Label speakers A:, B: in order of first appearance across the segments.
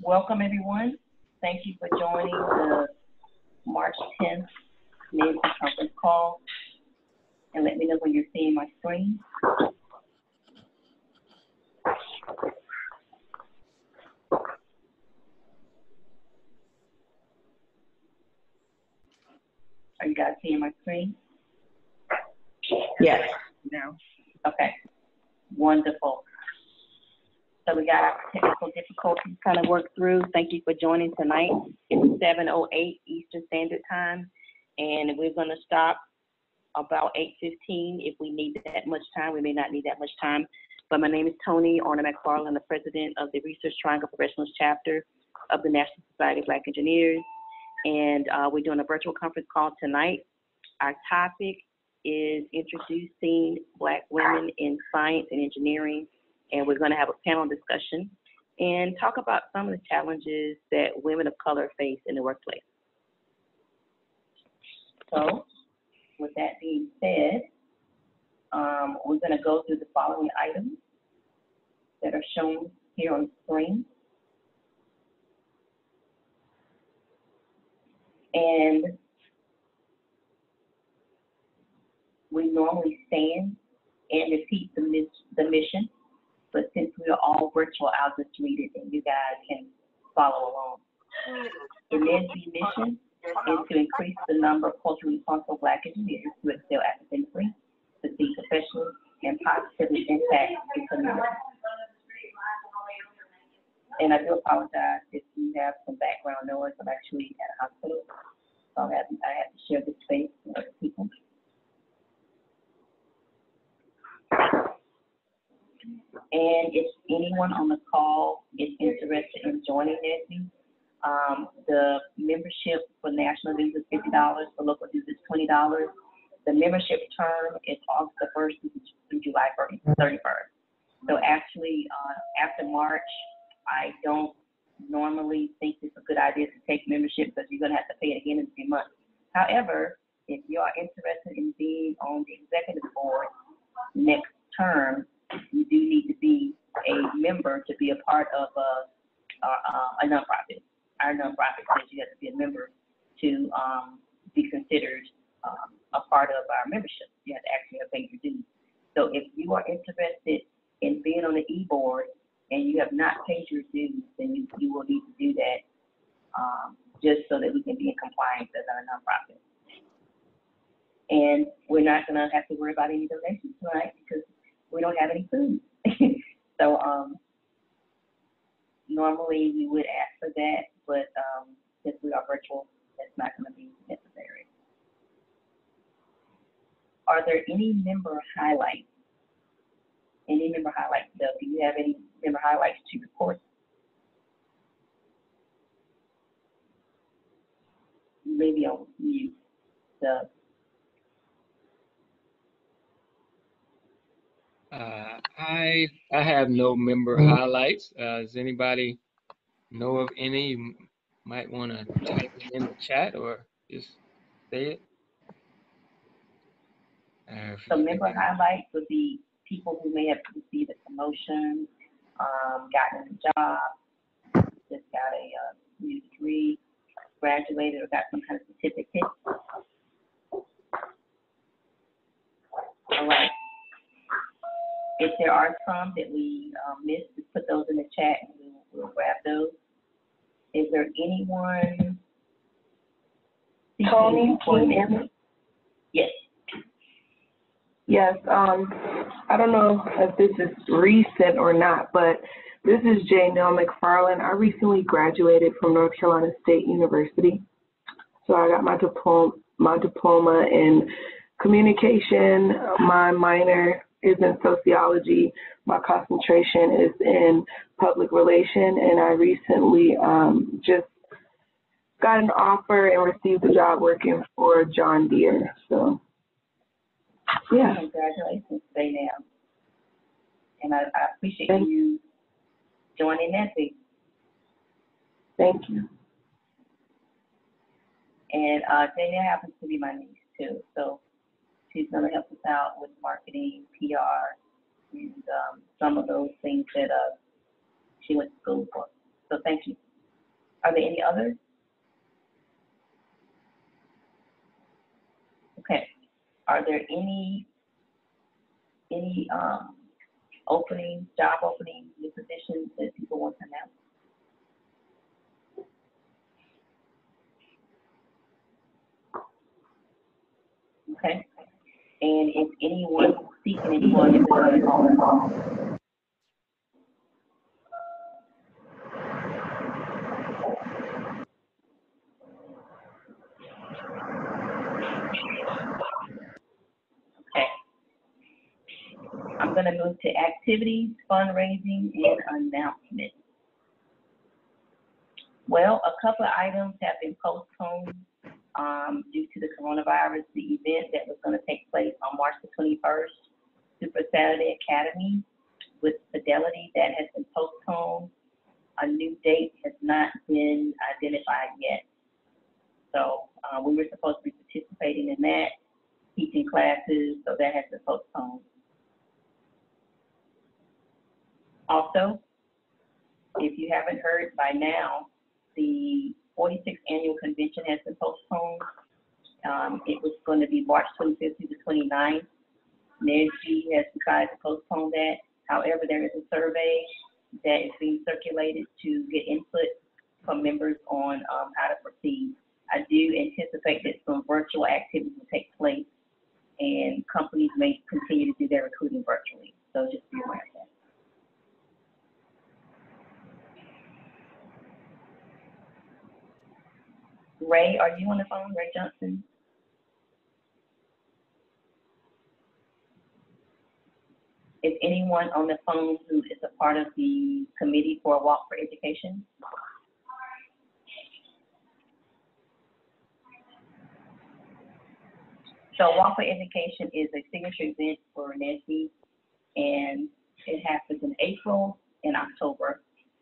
A: Welcome, everyone. Thank you for joining the March 10th NSBE conference call. And let me know when you're seeing my screen. Are you guys seeing my screen?
B: Yes.
A: No. Okay. Wonderful. So we got our technical difficulties kind of worked through. Thank you for joining tonight. It's 7:08 Eastern Standard Time, and we're going to stop about 8:15. If we need that much time, we may not need that much time. But my name is Tony Arna McFarland, the president of the Research Triangle Professionals chapter of the National Society of Black Engineers. And we're doing a virtual conference call tonight. Our topic is introducing Black women in science and engineering. And we're going to have a panel discussion and talk about some of the challenges that women of color face in the workplace. So with that being said, we're going to go through the following items that are shown here on the screen. And we normally stand and repeat the mission. But since we are all virtual, I'll just read it and you guys can follow along. The NSBE mission is to increase the number of culturally responsible Black engineers who excel academically, succeed professionally, and positively impact the community. And I do apologize if you have some background noise. I'm actually at a hospital, so I have to share this space with other people. And if anyone on the call is interested in joining NSBE, the membership for national dues is $50, for local dues is $20. The membership term is August the 1st through July 31st. So actually, after March, I don't normally think it's a good idea to take membership because you're going to have to pay it again in 3 months. However, if you are interested in being on the executive board next term, you do need to be a member to be a part of a nonprofit. Our nonprofit says you have to be a member to be considered a part of our membership. You have to actually pay your dues. So if you are interested in being on the e-board and you have not paid your dues, then you will need to do that just so that we can be in compliance as our nonprofit. And we're not going to have to worry about any donations tonight because we don't have any food. So normally we would ask for that, but since we are virtual, that's not going to be necessary. Are there any member highlights? Any member highlights? So do you have any member highlights to report? Maybe on mute. So
C: I have no member highlights. Does anybody know of any? You might want to type it in the chat or just say it.
A: So member highlights would be people who may have received a promotion, gotten a job, just got a new degree, graduated, or got some kind of certificate. All right. If there are some that we missed, just put those in the chat and we'll grab those. Is there anyone?
B: Tony, can you hear me?
A: Yes.
B: Yes. I don't know if this is recent or not, but this is Janelle McFarland. I recently graduated from North Carolina State University. So I got my diploma in communication. My minor is in sociology. My concentration is in public relation, and I recently just got an offer and received a job working for John Deere. So, yeah.
A: Congratulations, Janelle. And I appreciate you joining NSBE.
B: Thank you.
A: And Janelle happens to be my niece too, so she's going to help us out with marketing, PR, and some of those things that she went to school for. So thank you. Are there any others? Okay. Are there any openings, job openings, new positions that people want to announce? Okay. And is anyone seeking employment within the home? Okay. I'm going to move to activities, fundraising, and announcements. Well, a couple of items have been postponed due to the coronavirus. The event that was going to take place on March the 21st, Super Saturday Academy with Fidelity, that has been postponed. A new date has not been identified yet. So we were supposed to be participating in that, teaching classes, so that has been postponed. Also, if you haven't heard by now, the 46th annual convention has been postponed. It was going to be March 25th to the 29th. NSBE has decided to postpone that. However, there is a survey that is being circulated to get input from members on how to proceed. I do anticipate that some virtual activities will take place, and companies may continue to do their recruiting virtually. So just be aware of that. Ray, are you on the phone? Ray Johnson? Is anyone on the phone who is a part of the committee for a Walk for Education? So Walk for Education is a signature event for NSBE, and it happens in April and October.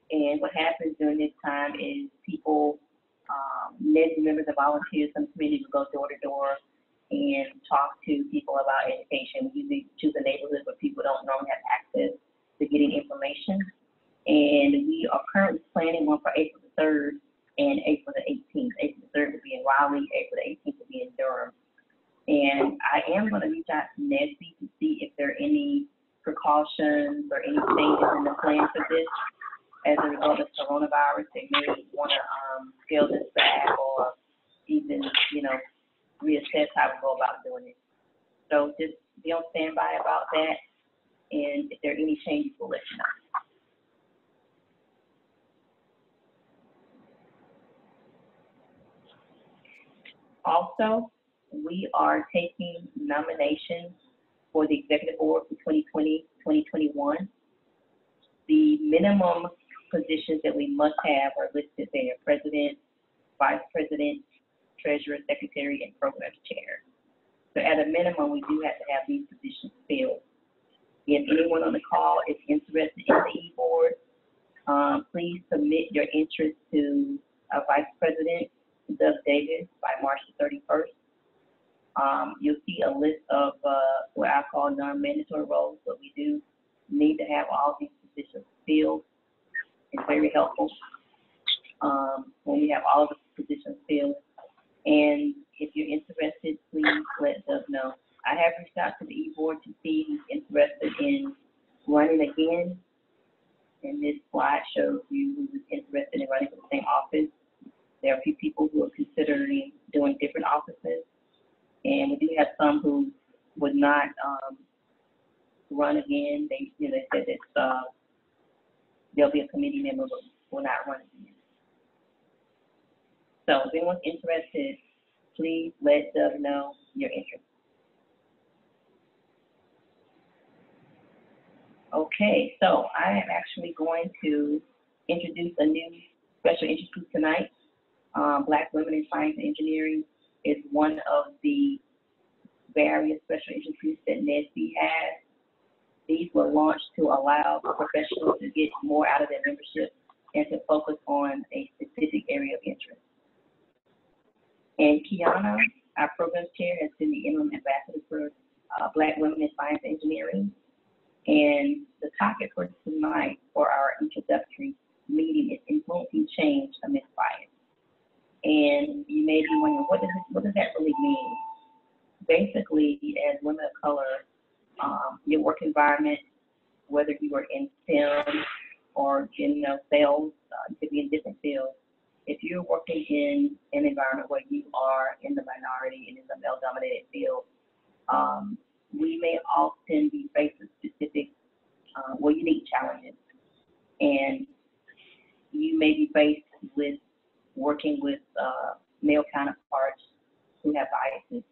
A: And what happens during this time is people, NSBE members and volunteers from the community will go door to door and talk to people about education. We usually choose a neighborhood where people don't normally have access to getting information. And we are currently planning one for April the 3rd and April the 18th. April the 3rd will be in Raleigh, April the 18th will be in Durham. And I am going to reach out to NSBE to see if there are any precautions or any changes in the plan for this as a result of coronavirus. They may want to scale this back or even, reassess how we go about doing it. So just be on standby about that. And if there are any changes, we'll let you know. Also, we are taking nominations for the executive board for 2020-2021. The minimum positions that we must have are listed there: president, vice president, treasurer, secretary, and program chair. So at a minimum, we do have to have these positions filled. If anyone on the call is interested in the e-board, please submit your interest to Vice President Doug Davis by March the 31st. You'll see a list of what I call non-mandatory roles, but we do need to have all these positions filled. It's very helpful when we have all of the positions filled. And if you're interested, please let us know. I have reached out to the e-board to see who's interested in running again. And this slide shows you who's interested in running for the same office. There are a few people who are considering doing different offices. And we do have some who would not run again. They said that they'll be a committee member, but will not run again. So if anyone's interested, please let Doug know your interest. Okay, so I am actually going to introduce a new special interest group tonight. Black Women in Science and Engineering is one of the various special interest groups that NSBE has. These were launched to allow professionals to get more out of their membership and to focus on a specific area of interest. And Kiana, our program chair, has been the interim ambassador for Black Women in Science and Engineering. And the topic for tonight for our introductory meeting is influencing change amidst bias. And you may be wondering, what does that really mean? Basically, as women of color, your work environment, whether you are in STEM or in sales, you could be in different fields. If you're working in an environment where you are in the minority and in a male-dominated field, we may often be faced with specific, unique challenges. And you may be faced with working with male counterparts who have biases.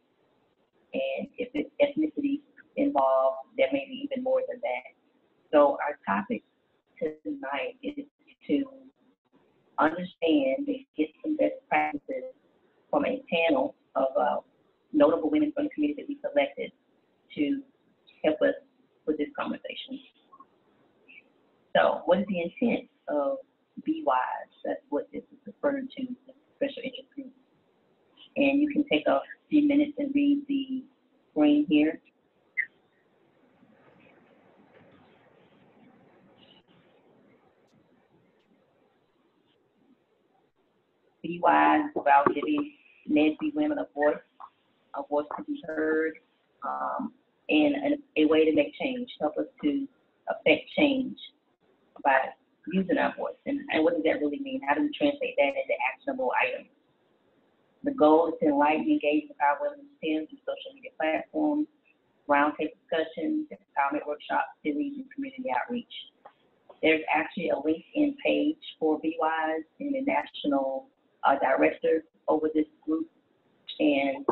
A: And if it's ethnicity involved, there may be even more than that. So our topic tonight is to understand and get some best practices from a panel of notable women from the community that we selected to help us with this conversation. So what is the intent of BWise? That's what this is referred to, special interest groups. And you can take a few minutes and read the screen here. BWise is about giving NSBE women a voice to be heard, and a way to make change, help us to affect change by using our voice. And what does that really mean? How do we translate that into actionable items? The goal is to enlighten, engage, empower women in STEM through social media platforms, roundtable discussions, empowerment workshops, series, and community outreach. There's actually a LinkedIn page for BWise and a national director over this group. And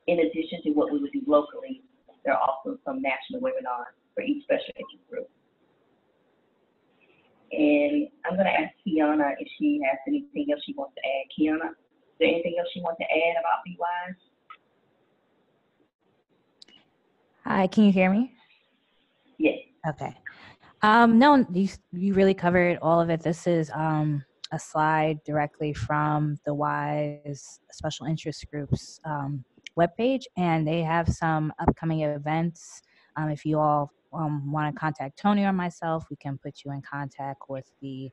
A: in addition to what we would do locally, there are also some national webinars for each special interest group. And I'm going to ask Kiana if she has anything else she wants to add. Kiana, is there anything else you want to add about BWise?
D: Hi, can you hear me?
A: Yes.
D: Okay. No, you really covered all of it. This is a slide directly from the WISE Special Interest Group's webpage, and they have some upcoming events. If you all want to contact Tony or myself, we can put you in contact with the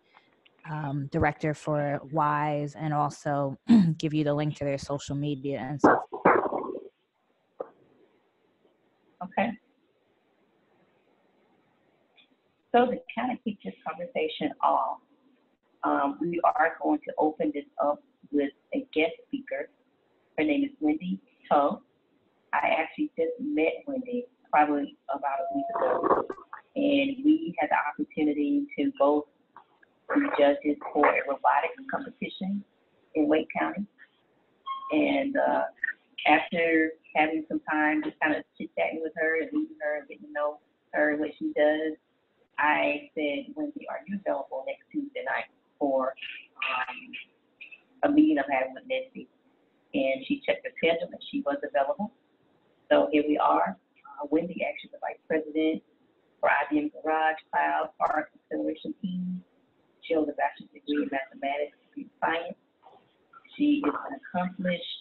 D: director for WISE and also give you the link to their social media and so forth.
A: Okay. So to kind of keep this conversation off, we are going to open this up with a guest speaker. Her name is Wendy Toe. I actually just met Wendy probably about a week ago, and we had the opportunity to both be judges for a robotics competition in Wake County. And after having some time just kind of chit-chatting with her and meeting her and getting to know her and what she does, I said, Wendy, are you available next Tuesday night for a meeting I'm having with NSBE? And she checked her schedule and she was available. So here we are. Wendy actually is the Vice President for IBM Garage Cloud Park Acceleration Team. She holds a bachelor's degree in mathematics and computer science. She is an accomplished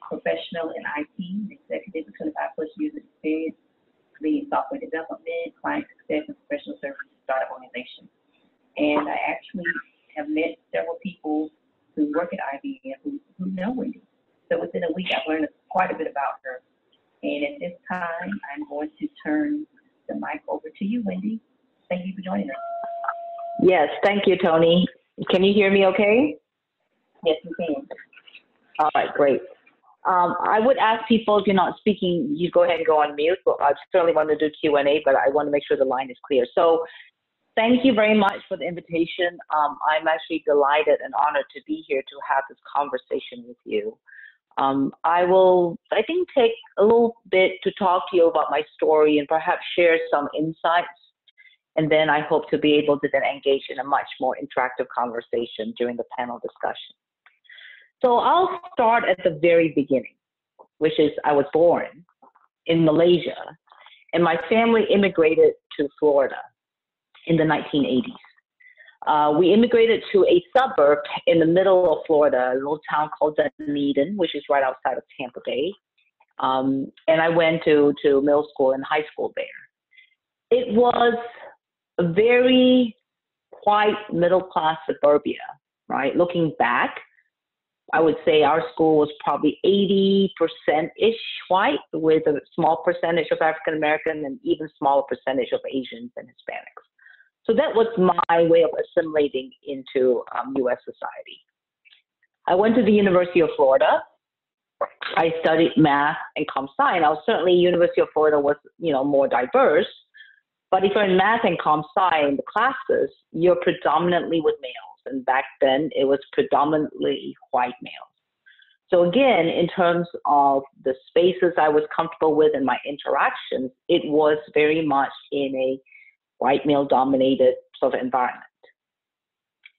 A: professional in IT, executive with 25 plus years of experience leading software development, client success, and professional services startup organizations. And I actually have met several people who work at IBM who know Wendy. So within a week, I've learned quite a bit about her. And at this time, I'm going to turn the mic over to you, Wendy. Thank you for joining us.
E: Yes, thank you, Tony. Can you hear me okay?
A: Yes, you can.
E: All right, great. I would ask people, if you're not speaking, you go ahead and go on mute. But I certainly want to do Q&A, but I want to make sure the line is clear. So thank you very much for the invitation. I'm actually delighted and honored to be here to have this conversation with you. I will, I think, take a little bit to talk to you about my story and perhaps share some insights. And then I hope to be able to then engage in a much more interactive conversation during the panel discussion. So I'll start at the very beginning, which is I was born in Malaysia, and my family immigrated to Florida in the 1980s. We immigrated to a suburb in the middle of Florida, a little town called Dunedin, which is right outside of Tampa Bay. And I went to middle school and high school there. It was a very white, middle-class suburbia, right? Looking back, I would say our school was probably 80%-ish white with a small percentage of African American and even smaller percentage of Asians and Hispanics. So that was my way of assimilating into U.S. society. I went to the University of Florida. I studied math and comp sci. Now, certainly University of Florida was, more diverse, but if you're in math and comp sci in the classes, you're predominantly with males. And back then, it was predominantly white males. So again, in terms of the spaces I was comfortable with and my interactions, it was very much in a white male-dominated sort of environment.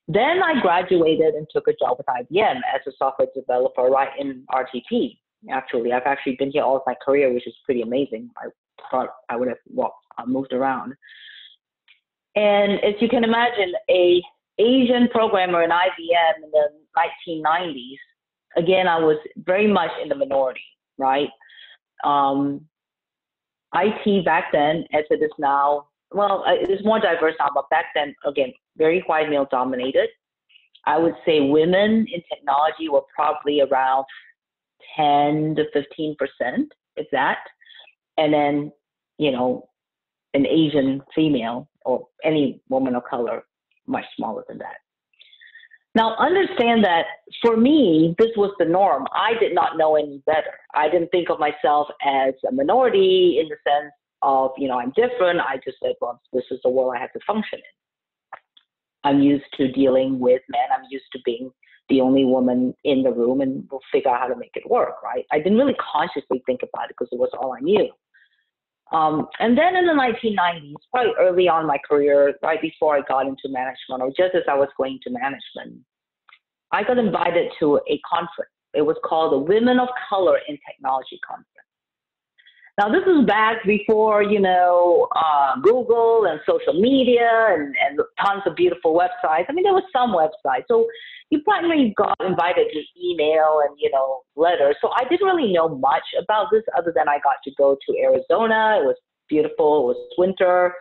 E: Then I graduated and took a job with IBM as a software developer right in RTP. Actually, I've actually been here all of my career, which is pretty amazing. I thought I would have moved around. And as you can imagine, a Asian programmer in IBM in the 1990s, again, I was very much in the minority, right? IT back then, as it is now, well, it is more diverse now, but back then, again, very white male dominated. I would say women in technology were probably around 10 to 15%, if that. And then, an Asian female or any woman of color, much smaller than that. Now, understand that for me, this was the norm. I did not know any better. I didn't think of myself as a minority in the sense of, I'm different. I just said, well, this is the world I have to function in. I'm used to dealing with men. I'm used to being the only woman in the room, and we'll figure out how to make it work, right? I didn't really consciously think about it because it was all I knew. And then in the 1990s, probably early on in my career, right before I got into management, or just as I was going to management, I got invited to a conference. It was called the Women of Color in Technology Conference. Now, this is back before, Google and social media and tons of beautiful websites. I mean, there was some websites. So you probably got invited to email and, letters. So I didn't really know much about this other than I got to go to Arizona. It was beautiful. It was winter.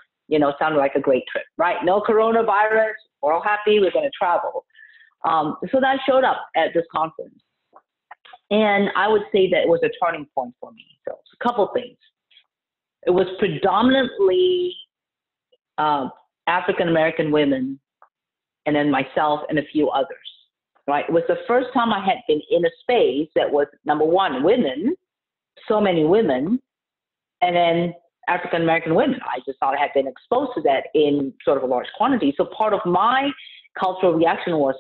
E: Sounded like a great trip, right? No coronavirus. We're all happy. We're going to travel. So that showed up at this conference. And I would say that it was a turning point for me. So a couple things. It was predominantly African-American women, and then myself and a few others, right? It was the first time I had been in a space that was, number one, women, so many women, and then African-American women. I just thought I had been exposed to that in sort of a large quantity. So part of my cultural reaction was,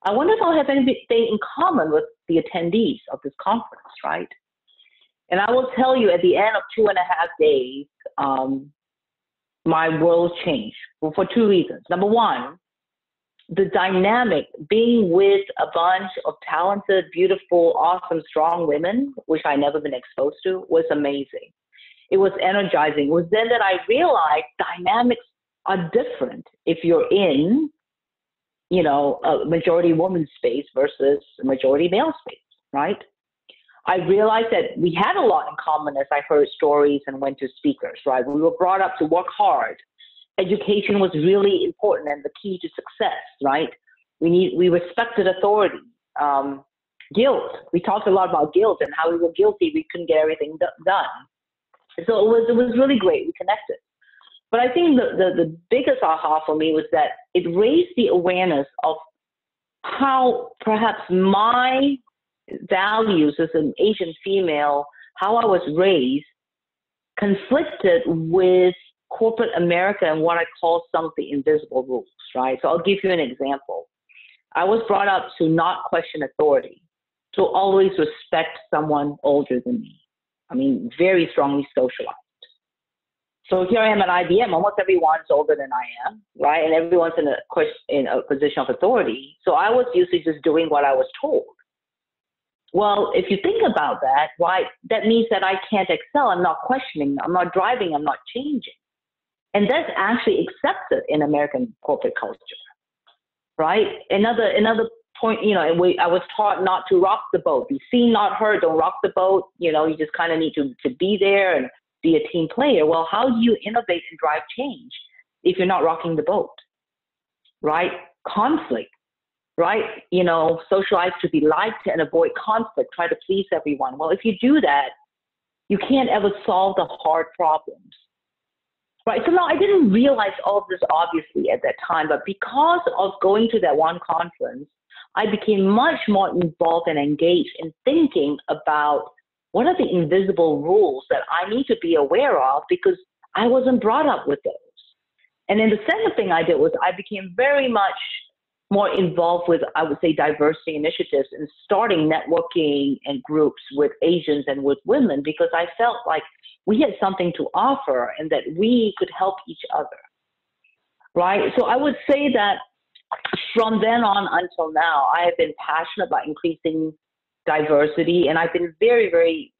E: I wonder if I'll have anything in common with the attendees of this conference, right? And I will tell you, at the end of 2.5 days, my world changed for two reasons. Number one, the dynamic being with a bunch of talented, beautiful, awesome, strong women, which I never been exposed to, was amazing. It was energizing. It was then that I realized dynamics are different if you're in a majority woman space versus a majority male space, right? I realized that we had a lot in common as I heard stories and went to speakers, right? We were brought up to work hard. Education was really important and the key to success, right? We respected authority. Guilt. We talked a lot about guilt and how we were guilty. We couldn't get everything done. So it was really great. We connected. But I think the biggest aha for me was that it raised the awareness of how perhaps my values as an Asian female, how I was raised, conflicted with corporate America and what I call some of the invisible rules, right? So I'll give you an example. I was brought up to not question authority, to always respect someone older than me. I mean, very strongly socialized. So here I am at IBM, almost everyone's older than I am, right? And everyone's in a position of authority. So I was usually just doing what I was told. Well, if you think about that, right, that means that I can't excel. I'm not questioning. I'm not driving. I'm not changing. And that's actually accepted in American corporate culture, right? Another point, I was taught not to rock the boat. Be seen, not heard. Don't rock the boat. You just kind of need to be there and be a team player. Well, how do you innovate and drive change if you're not rocking the boat? right? Conflict, right? You know, socialize to be liked and avoid conflict, try to please everyone. Well, if you do that, you can't ever solve the hard problems, right? So now I didn't realize all of this obviously at that time, but because of going to that one conference, I became much more involved and engaged in thinking about what are the invisible rules that I need to be aware of, because I wasn't brought up with those. And then the second thing I did was I became very much more involved with, I would say, diversity initiatives and starting networking and groups with Asians and with women, because I felt like we had something to offer and that we could help each other, right? So I would say that from then on until now, I have been passionate about increasing diversity, and I've been very, very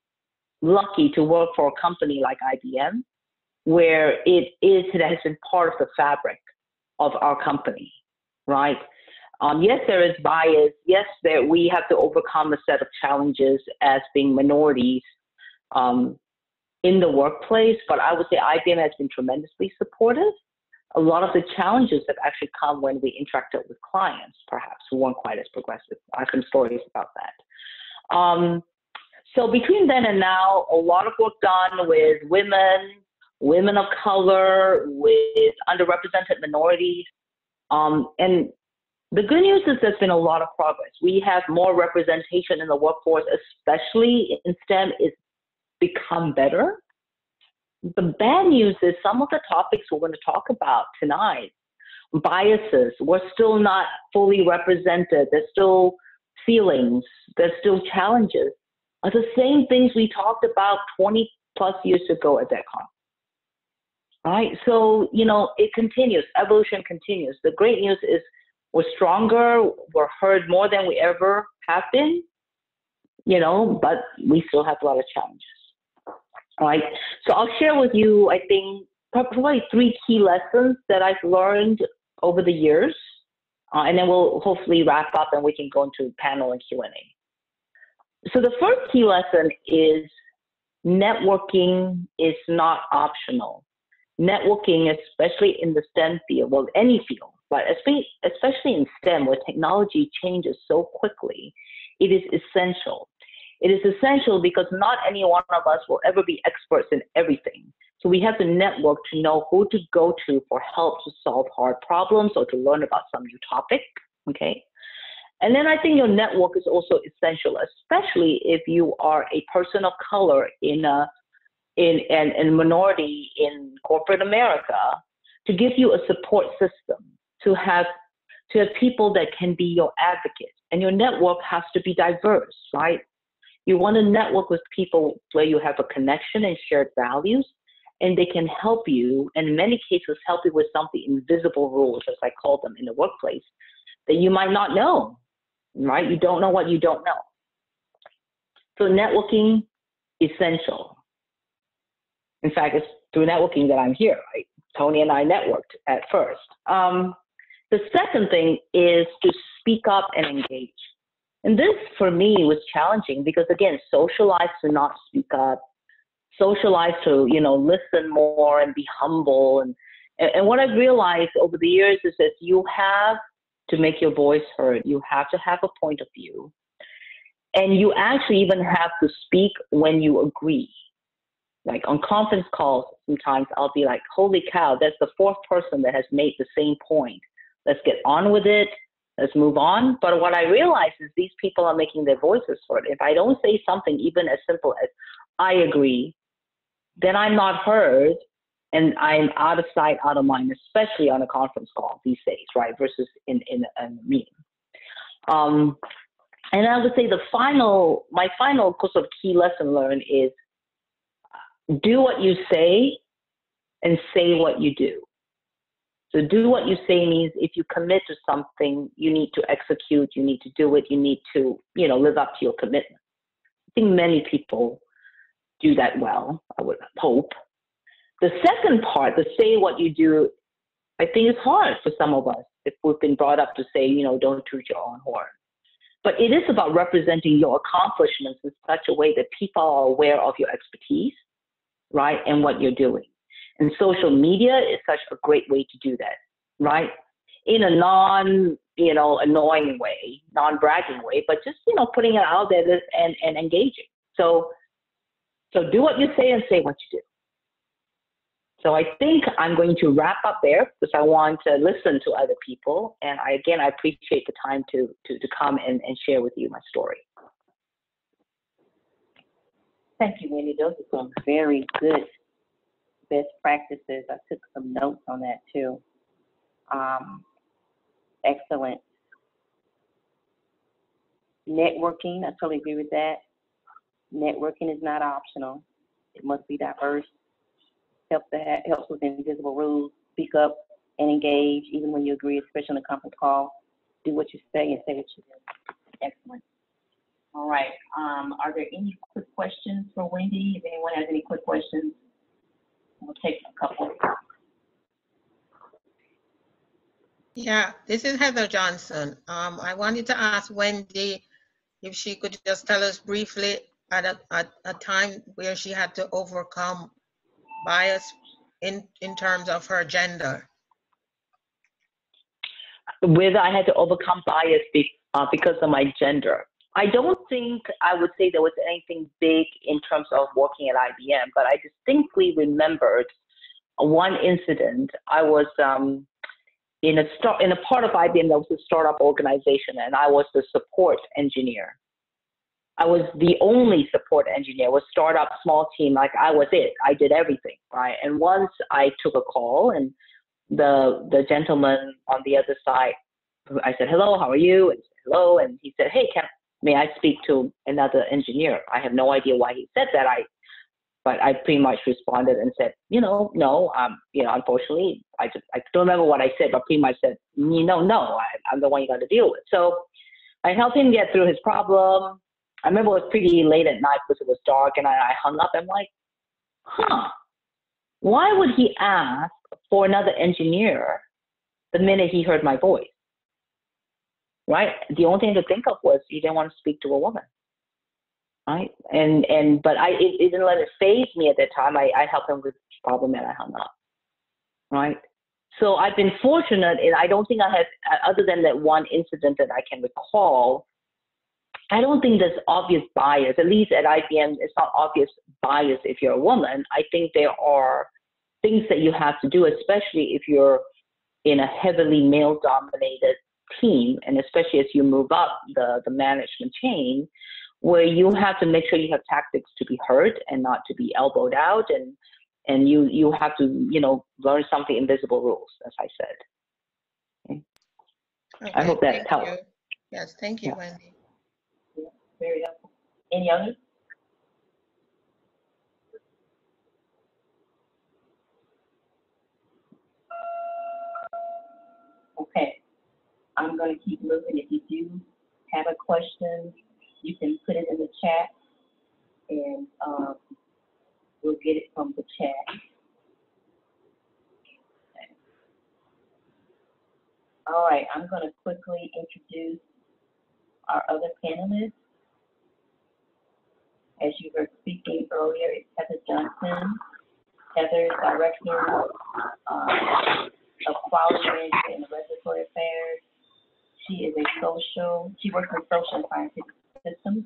E: lucky to work for a company like IBM, where it has been part of the fabric of our company, right? Yes, there is bias. Yes, we have to overcome a set of challenges as being minorities in the workplace, but I would say IBM has been tremendously supportive. A lot of the challenges have actually come when we interacted with clients, perhaps, who weren't quite as progressive. I have some stories about that. So between then and now, a lot of work done with women of color, with underrepresented minorities. And the good news is there's been a lot of progress. We have more representation in the workforce, especially in STEM, it's become better. The bad news is some of the topics we're going to talk about tonight, biases, we're still not fully represented. There's still feelings, there's still challenges, are the same things we talked about 20 plus years ago at that conference. Right? So, you know, it continues, evolution continues. The great news is we're stronger, we're heard more than we ever have been, you know, but we still have a lot of challenges. All right, so I'll share with you, I think, probably 3 key lessons that I've learned over the years, and then we'll hopefully wrap up and we can go into panel and Q&A. So the first key lesson is networking is not optional. Networking, especially in the STEM field, well, any field, but especially in STEM, where technology changes so quickly, it is essential. It is essential because not any one of us will ever be experts in everything. So we have to network to know who to go to for help to solve hard problems or to learn about some new topic, okay? And then I think your network is also essential, especially if you are a person of color in a minority in corporate America, to give you a support system, to have people that can be your advocates. And your network has to be diverse, right? You want to network with people where you have a connection and shared values, and they can help you, and in many cases help you with some of the invisible rules, as I call them in the workplace, that you might not know, right? You don't know what you don't know. So networking, essential. In fact, it's through networking that I'm here, right? Tony and I networked at first. The second thing is to speak up and engage. And this, for me, was challenging because, again, socialize to not speak up, socialize to, you know, listen more and be humble. And what I've realized over the years is that you have to make your voice heard. You have to have a point of view. And you actually even have to speak when you agree. Like on conference calls, sometimes I'll be like, holy cow, that's the 4th person that has made the same point. Let's get on with it. Let's move on. But what I realize is these people are making their voices heard. If I don't say something even as simple as I agree, then I'm not heard and I'm out of sight, out of mind, especially on a conference call these days, right? Versus in a meeting. And I would say my final sort of key lesson learned is do what you say and say what you do. So do what you say means if you commit to something, you need to execute, you need to do it, you need to, you know, live up to your commitment. I think many people do that well, I would hope. The second part, the say what you do, I think is hard for some of us if we've been brought up to say, you know, don't toot your own horn. But it is about representing your accomplishments in such a way that people are aware of your expertise, right, and what you're doing. And social media is such a great way to do that, right? in a annoying way, non-bragging way, but just, putting it out there and engaging. So do what you say and say what you do. So I think I'm going to wrap up there because I want to listen to other people. And I appreciate the time to come and share with you my story.
A: Thank you, Wendy. Those are some very good best practices. I took some notes on that too. Excellent. Networking, I totally agree with that. Networking is not optional. It must be diverse. Helps with invisible rules. Speak up and engage, even when you agree, especially on a conference call. Do what you say and say what you do. Excellent. All right. Are there any quick questions for Wendy? If anyone has any quick questions, we'll take a couple.
F: Yeah, this is Heather Johnson. I wanted to ask Wendy if she could just tell us briefly at a time where she had to overcome bias in terms of her gender.
E: Whether I had to overcome bias because of my gender. I don't think I would say there was anything big in terms of working at IBM, but I distinctly remembered one incident. I was in a part of IBM that was a startup organization, and I was the support engineer. I was the only support engineer. It was startup, small team, like I was it. I did everything, right? And once I took a call, and the gentleman on the other side, I said, hello, how are you? And he said, hello, and he said, hey, may I speak to another engineer? I have no idea why he said that. But I pretty much responded and said, no, unfortunately, I don't remember what I said, but pretty much said, no, I'm the one you got to deal with. So I helped him get through his problem. I remember it was pretty late at night because it was dark, and I hung up. I'm like, why would he ask for another engineer the minute he heard my voice? Right? The only thing to think of was he didn't want to speak to a woman. Right? But it didn't let it faze me at that time. I helped him with his problem and I hung up. Right? So I've been fortunate, and I don't think I have, other than that one incident that I can recall, I don't think there's obvious bias. At least at IBM, it's not obvious bias if you're a woman. I think there are things that you have to do, especially if you're in a heavily male-dominated team, and especially as you move up the management chain, where you have to make sure you have tactics to be heard and not to be elbowed out, and you have to learn some of the invisible rules, as I said. Okay. I hope that helps.
F: Yes, thank you, Wendy.
A: Yeah, very helpful. Any others? Okay, I'm going to keep moving. If you do have a question, you can put it in the chat, and we'll get it from the chat. Okay. All right, I'm going to quickly introduce our other panelists. As you were speaking earlier, it's Heather Johnson. Heather is Director of Quality Management and Regulatory Affairs. She works in social and scientific systems.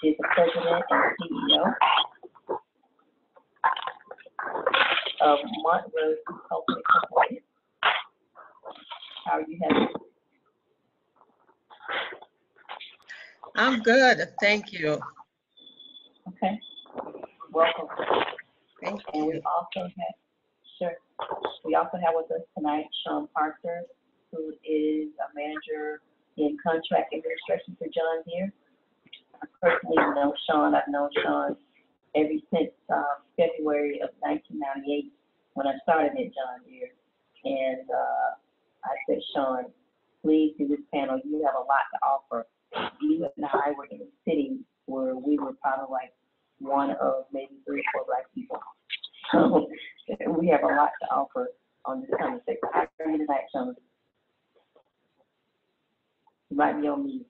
A: She is the president and CEO of Montrose Consulting Incorporated. How are you, Heather?
F: I'm good, thank you.
A: Okay, welcome.
F: Thank
A: And
F: you.
A: we also have with us tonight Sean Parker, who is a manager in contract administration for John Deere. I personally know Sean. I've known Sean ever since February of 1998 when I started at John Deere. And I said, Sean, please do this panel. You have a lot to offer. You and I were in a city where we were probably like one of maybe 3 or 4 Black people. So we have a lot to offer on this conversation. How are you tonight, Sean? You might be on mute.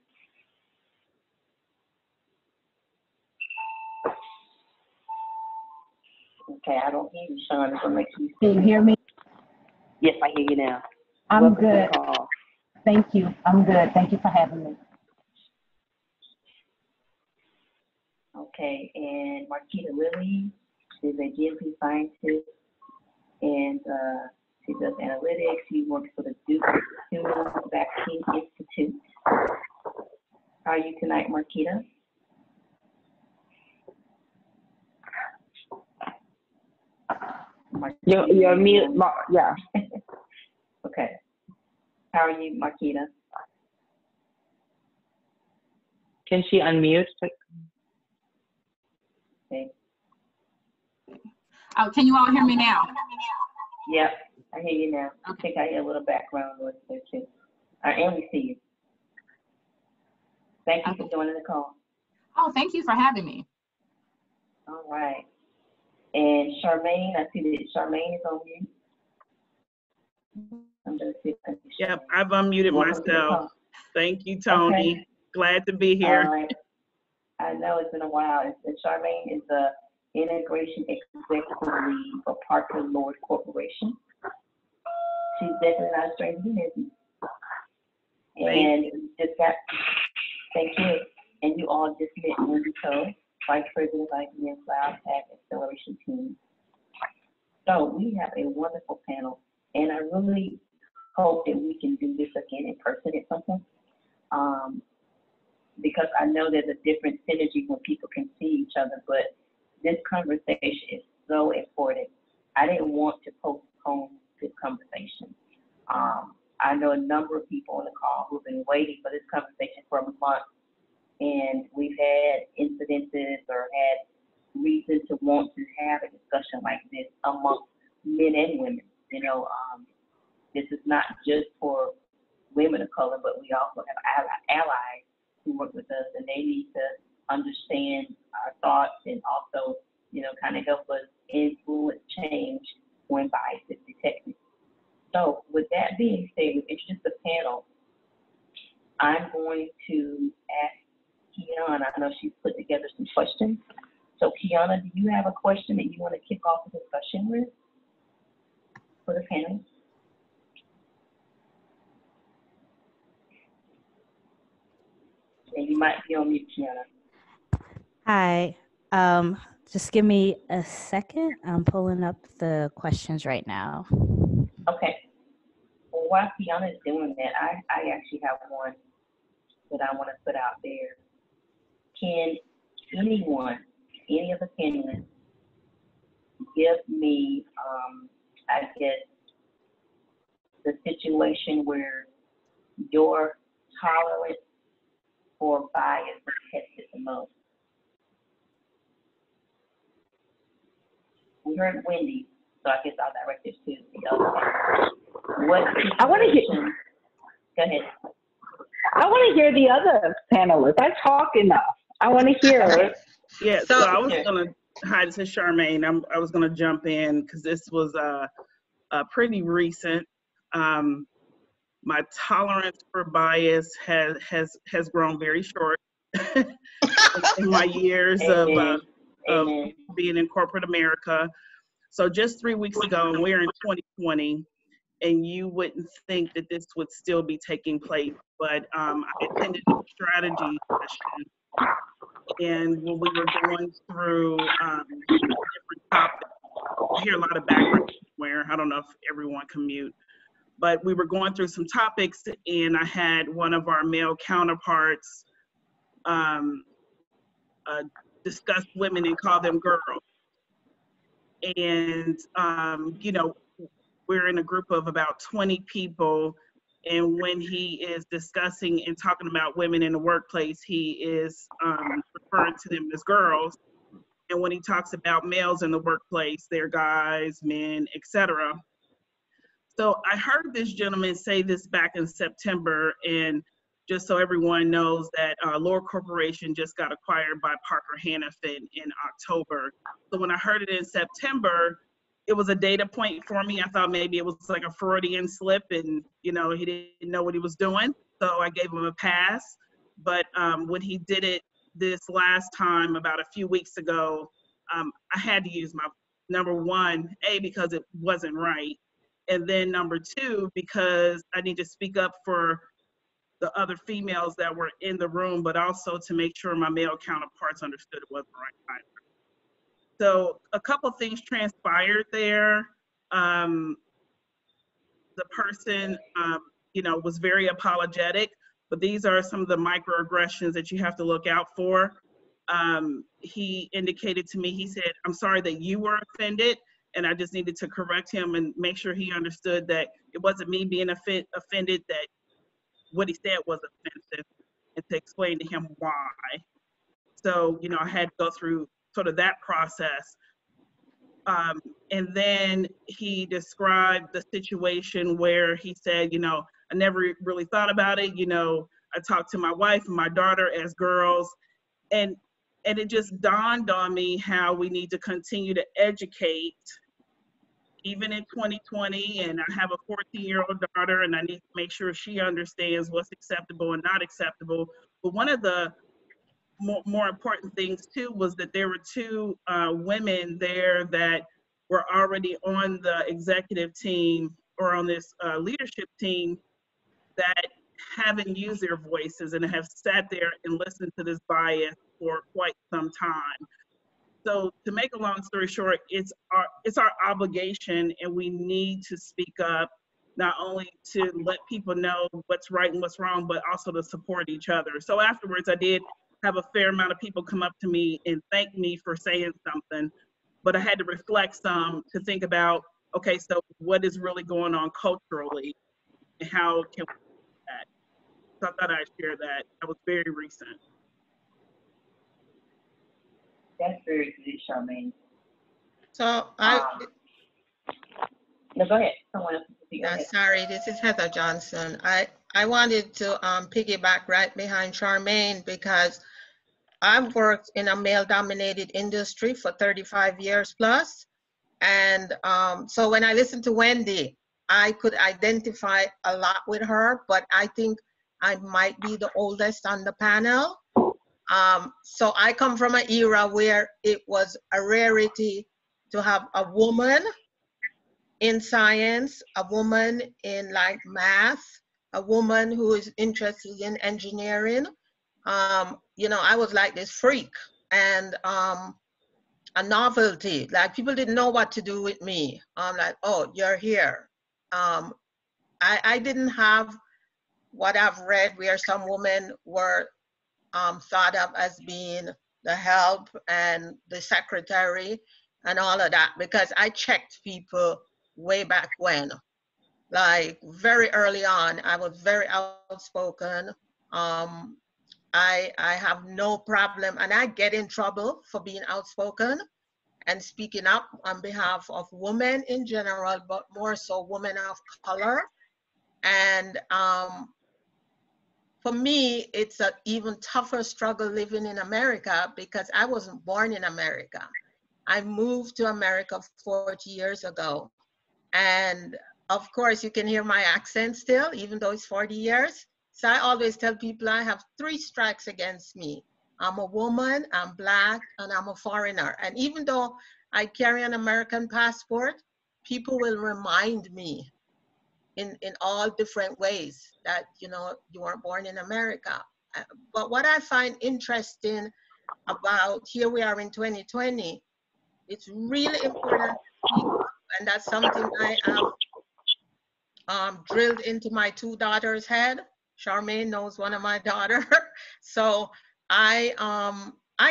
A: Okay, I don't hear you, Sean. So make sure you
G: Can you hear me?
A: Yes, I hear you now.
G: I'm
A: Welcome to
G: good.
A: the call. Thank you. I'm good. Thank you for having me. Okay, and Marquita Lilly is a GMP scientist, and she does analytics. She works for the Duke Human Vaccine Institute. How are you tonight, Marquita?
E: You're mute, yeah.
A: Okay. How are you, Marquita?
E: Can she unmute?
A: Okay.
G: Oh, can you all hear me now?
A: Yep, I hear you now. I think I hear a little background noise there too. And we see you. Thank you for joining the call.
G: Oh, thank you for having me.
A: All right. And Charmaine, I see that Charmaine is on mute. I'm gonna see if
H: Yep, I've unmuted myself. Thank you, Tony.
A: Okay.
H: Glad to be here.
A: All right. I know it's been a while. Charmaine is the Integration Executive Lead for Parker Lord Corporation. She's definitely not a stranger to business. And just got, thank you. And you all just met Wendy Coe, Vice President of IT and Cloud Tech Acceleration Team. So we have a wonderful panel, and I really hope that we can do this again in person at some point. Because I know there's a different synergy when people can see each other, but this conversation is so important. I didn't want to postpone this conversation. I know a number of people on the call who've been waiting for this conversation for a month, and we've had incidences or had reason to want to have a discussion like this amongst men and women. You know, this is not just for women of color, but we also have allies who work with us, and they need to understand our thoughts and also, you know, kind of help us influence change when bias is detected. So with that being said, we've introduced the panel. I'm going to ask Kiana, I know she's put together some questions. So Kiana, do you have a question that you want to kick off the discussion with for the panel? And you might be on mute, Kiana.
D: Hi. Just give me a second. I'm pulling up the questions right now.
A: Okay. Well, while Kiana is doing that, I actually have one that I want to put out there. Can anyone, any of the panelists, give me, I guess, the situation where your tolerance for bias is tested the most? We heard Wendy, so I guess I'll direct this to the other panel. What
E: I want to hear.
A: Go ahead.
E: I want to hear the other panelists. I talk enough. I want to hear.
A: Okay.
H: Yeah, so I was gonna. Hi, this is Charmaine. I was gonna jump in because this was pretty recent. My tolerance for bias has grown very short in my years of being in corporate America. So just 3 weeks ago, and we're in 2020, and you wouldn't think that this would still be taking place, but I attended a strategy session, and when we were going through different topics, I hear a lot of background somewhere. I don't know if everyone can mute, but we were going through some topics, and I had one of our male counterparts discuss women and call them girls. And, you know, we're in a group of about 20 people, and when he is discussing and talking about women in the workplace, he is referring to them as girls. And when he talks about males in the workplace, they're guys, men, etc. So I heard this gentleman say this back in September, and just so everyone knows that Lord Corporation just got acquired by Parker Hannafin in October. So when I heard it in September, it was a data point for me. I thought maybe it was like a Freudian slip and, you know, he didn't know what he was doing. So I gave him a pass. But when he did it this last time, about a few weeks ago, I had to use my number one, A, because it wasn't right. And then number two, because I need to speak up for the other females that were in the room, but also to make sure my male counterparts understood it wasn't right either. So a couple things transpired there. The person, you know, was very apologetic, but these are some of the microaggressions that you have to look out for. He indicated to me, he said, "I'm sorry that you were offended," and I just needed to correct him and make sure he understood that it wasn't me being offended, that what he said was offensive, and to explain to him why. So, you know, I had to go through sort of that process. And then he described the situation where he said, you know, I never really thought about it. You know, I talked to my wife and my daughter as girls, and it just dawned on me how we need to continue to educate even in 2020, and I have a 14-year-old daughter, and I need to make sure she understands what's acceptable and not acceptable. But one of the more important things too was that there were two women there that were already on the executive team or on this leadership team that haven't used their voices and have sat there and listened to this bias for quite some time. So to make a long story short, it's our obligation, and we need to speak up, not only to let people know what's right and what's wrong, but also to support each other. So afterwards, I did have a fair amount of people come up to me and thank me for saying something, but I had to reflect some to think about, okay, so what is really going on culturally, and how can we do that? So I thought I'd share that. That was very recent.
A: That's very good, Charmaine.
F: So
A: No, go ahead. Someone else.
F: sorry, this is Heather Johnson. I wanted to piggyback right behind Charmaine, because I've worked in a male-dominated industry for 35 years plus. And so when I listened to Wendy, I could identify a lot with her, but I think I might be the oldest on the panel. So I come from an era where it was a rarity to have a woman in science, a woman in like math, a woman who is interested in engineering. You know, I was like this freak, and a novelty. Like, people didn't know what to do with me. I'm like, oh, you're here. I didn't have what I've read where some women were thought of as being the help and the secretary and all of that, because I checked people way back when. Like, very early on, I was very outspoken. I have no problem, and I get in trouble for being outspoken and speaking up on behalf of women in general, but more so women of color. And for me, it's an even tougher struggle living in America, because I wasn't born in America. I moved to America 40 years ago. And of course, you can hear my accent still, even though it's 40 years. So I always tell people I have 3 strikes against me. I'm a woman, I'm Black, and I'm a foreigner. And even though I carry an American passport, people will remind me in all different ways that, you know, you weren't born in America. But what I find interesting about, here we are in 2020, it's really important to speak up, and that's something I have drilled into my 2 daughters' head. Charmaine knows one of my daughters. So I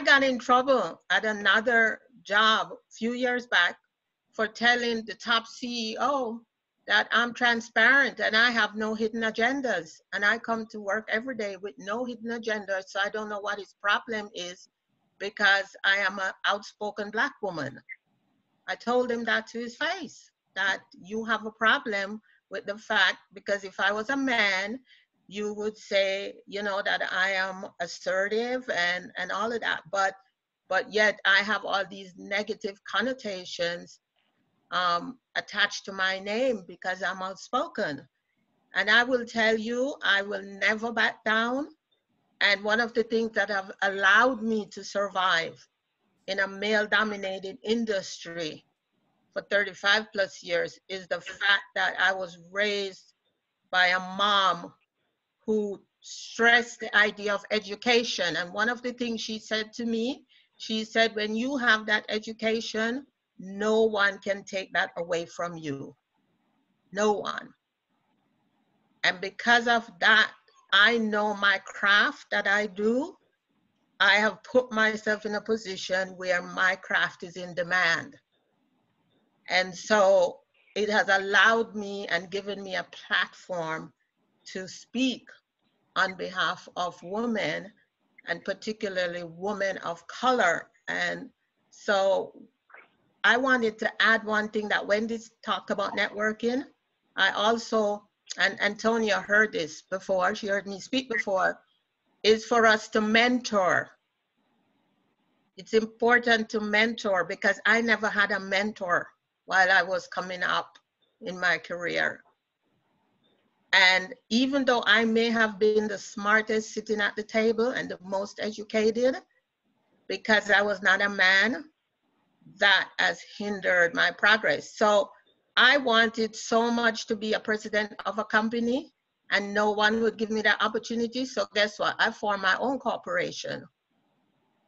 F: got in trouble at another job a few years back for telling the top CEO that I'm transparent and I have no hidden agendas. And I come to work every day with no hidden agendas, so I don't know what his problem is, because I am an outspoken Black woman. I told him that to his face, that you have a problem with the fact, because if I was a man, you would say, you know, that I am assertive and all of that. But yet I have all these negative connotations attached to my name because I'm outspoken. And I will tell you, I will never back down. And one of the things that have allowed me to survive in a male-dominated industry for 35 plus years is the fact that I was raised by a mom who stressed the idea of education. And one of the things she said to me, she said, when you have that education, no one can take that away from you. No one. And because of that, I know my craft that I do. I have put myself in a position where my craft is in demand. And so it has allowed me and given me a platform to speak on behalf of women, and particularly women of color. And so I wanted to add one thing that Wendy talked about networking. I also, and Antonia heard this before, she heard me speak before, is for us to mentor. It's important to mentor because I never had a mentor while I was coming up in my career. And even though I may have been the smartest sitting at the table and the most educated, because I was not a man, that has hindered my progress. So I wanted so much to be a president of a company and no one would give me that opportunity. So guess what? I formed my own corporation.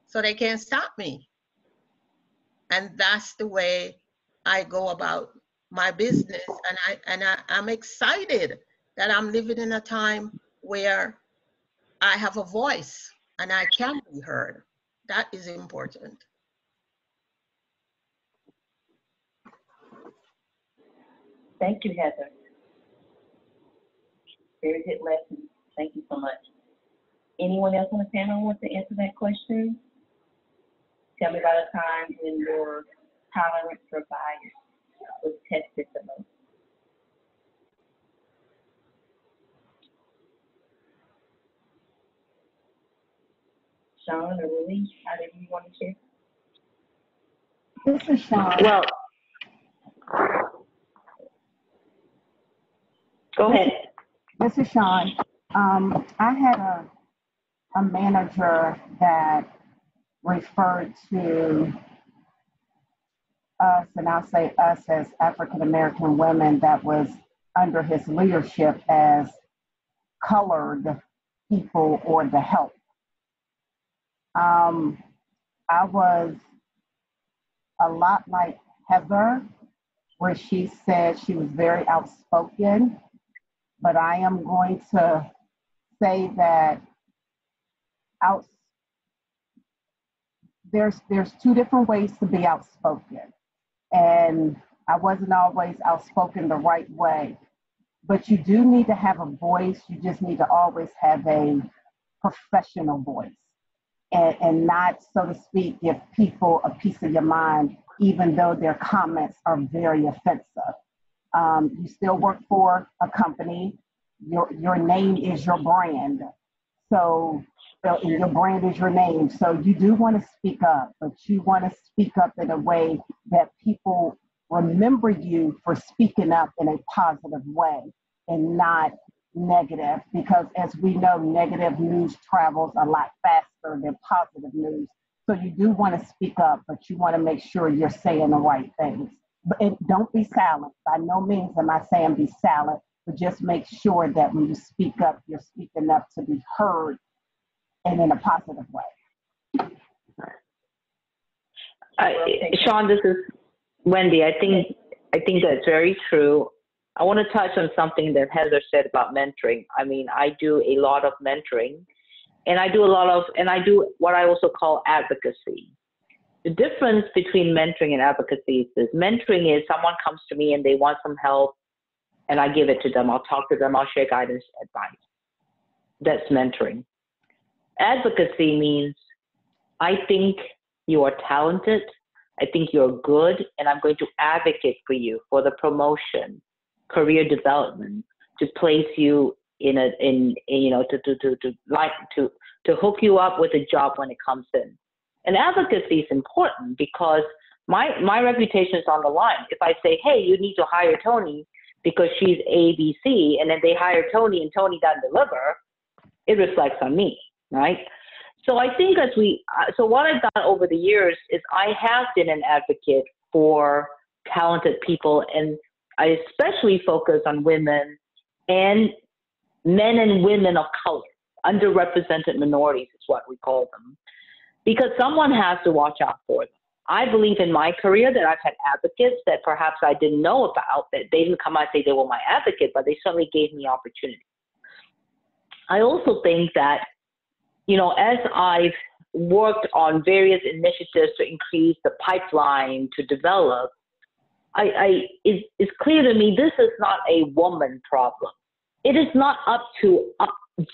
F: So they can't stop me. And that's the way I go about my business. And I'm excited that I'm living in a time where I have a voice and I can be heard. That is important.
A: Thank you, Heather. Very good lesson. Thank you so much. Anyone else on the panel want to answer that question? Tell me about a time when your tolerance for bias was tested the most. Sean or Lily, either of you want to share?
I: This is Sean.
E: Well, go ahead.
I: This is Sean. I had a manager that referred to us, and I'll say us as African American women that was under his leadership as colored people or the help. I was a lot like Heather, where she said she was very outspoken, but I am going to say that there's two different ways to be outspoken. And I wasn't always outspoken the right way, but you do need to have a voice. You just need to always have a professional voice and not, so to speak, give people a piece of your mind, even though their comments are very offensive. You still work for a company. Your name is your brand. So your brand is your name. So you do want to speak up, but you want to speak up in a way that people remember you for speaking up in a positive way and not negative, because as we know, negative news travels a lot faster than positive news. So you do want to speak up, but you want to make sure you're saying the right things. But don't be silent. By no means am I saying be silent, but just make sure that when you speak up, you're speaking up to be heard and in a positive way.
E: Sean, this is Wendy. I think that's very true. I want to touch on something that Heather said about mentoring. I mean, I do a lot of mentoring, and I do what I also call advocacy. The difference between mentoring and advocacy is mentoring is someone comes to me and they want some help, and I give it to them. I'll talk to them. I'll share guidance, advice. That's mentoring. Advocacy means I think you are talented. I think you're good, and I'm going to advocate for you for the promotion, career development, to place you to hook you up with a job when it comes in. And advocacy is important because my reputation is on the line. If I say, hey, you need to hire Tony because she's ABC, and then they hire Tony and Tony doesn't deliver, it reflects on me, right? So I think so what I've done over the years is I have been an advocate for talented people, and I especially focus on women and men and women of color, underrepresented minorities is what we call them, because someone has to watch out for them. I believe in my career that I've had advocates that perhaps I didn't know about, that they didn't come out and say they were my advocate, but they certainly gave me opportunity. I also think that, you know, as I've worked on various initiatives to increase the pipeline to develop, it's clear to me this is not a woman problem. It is not up to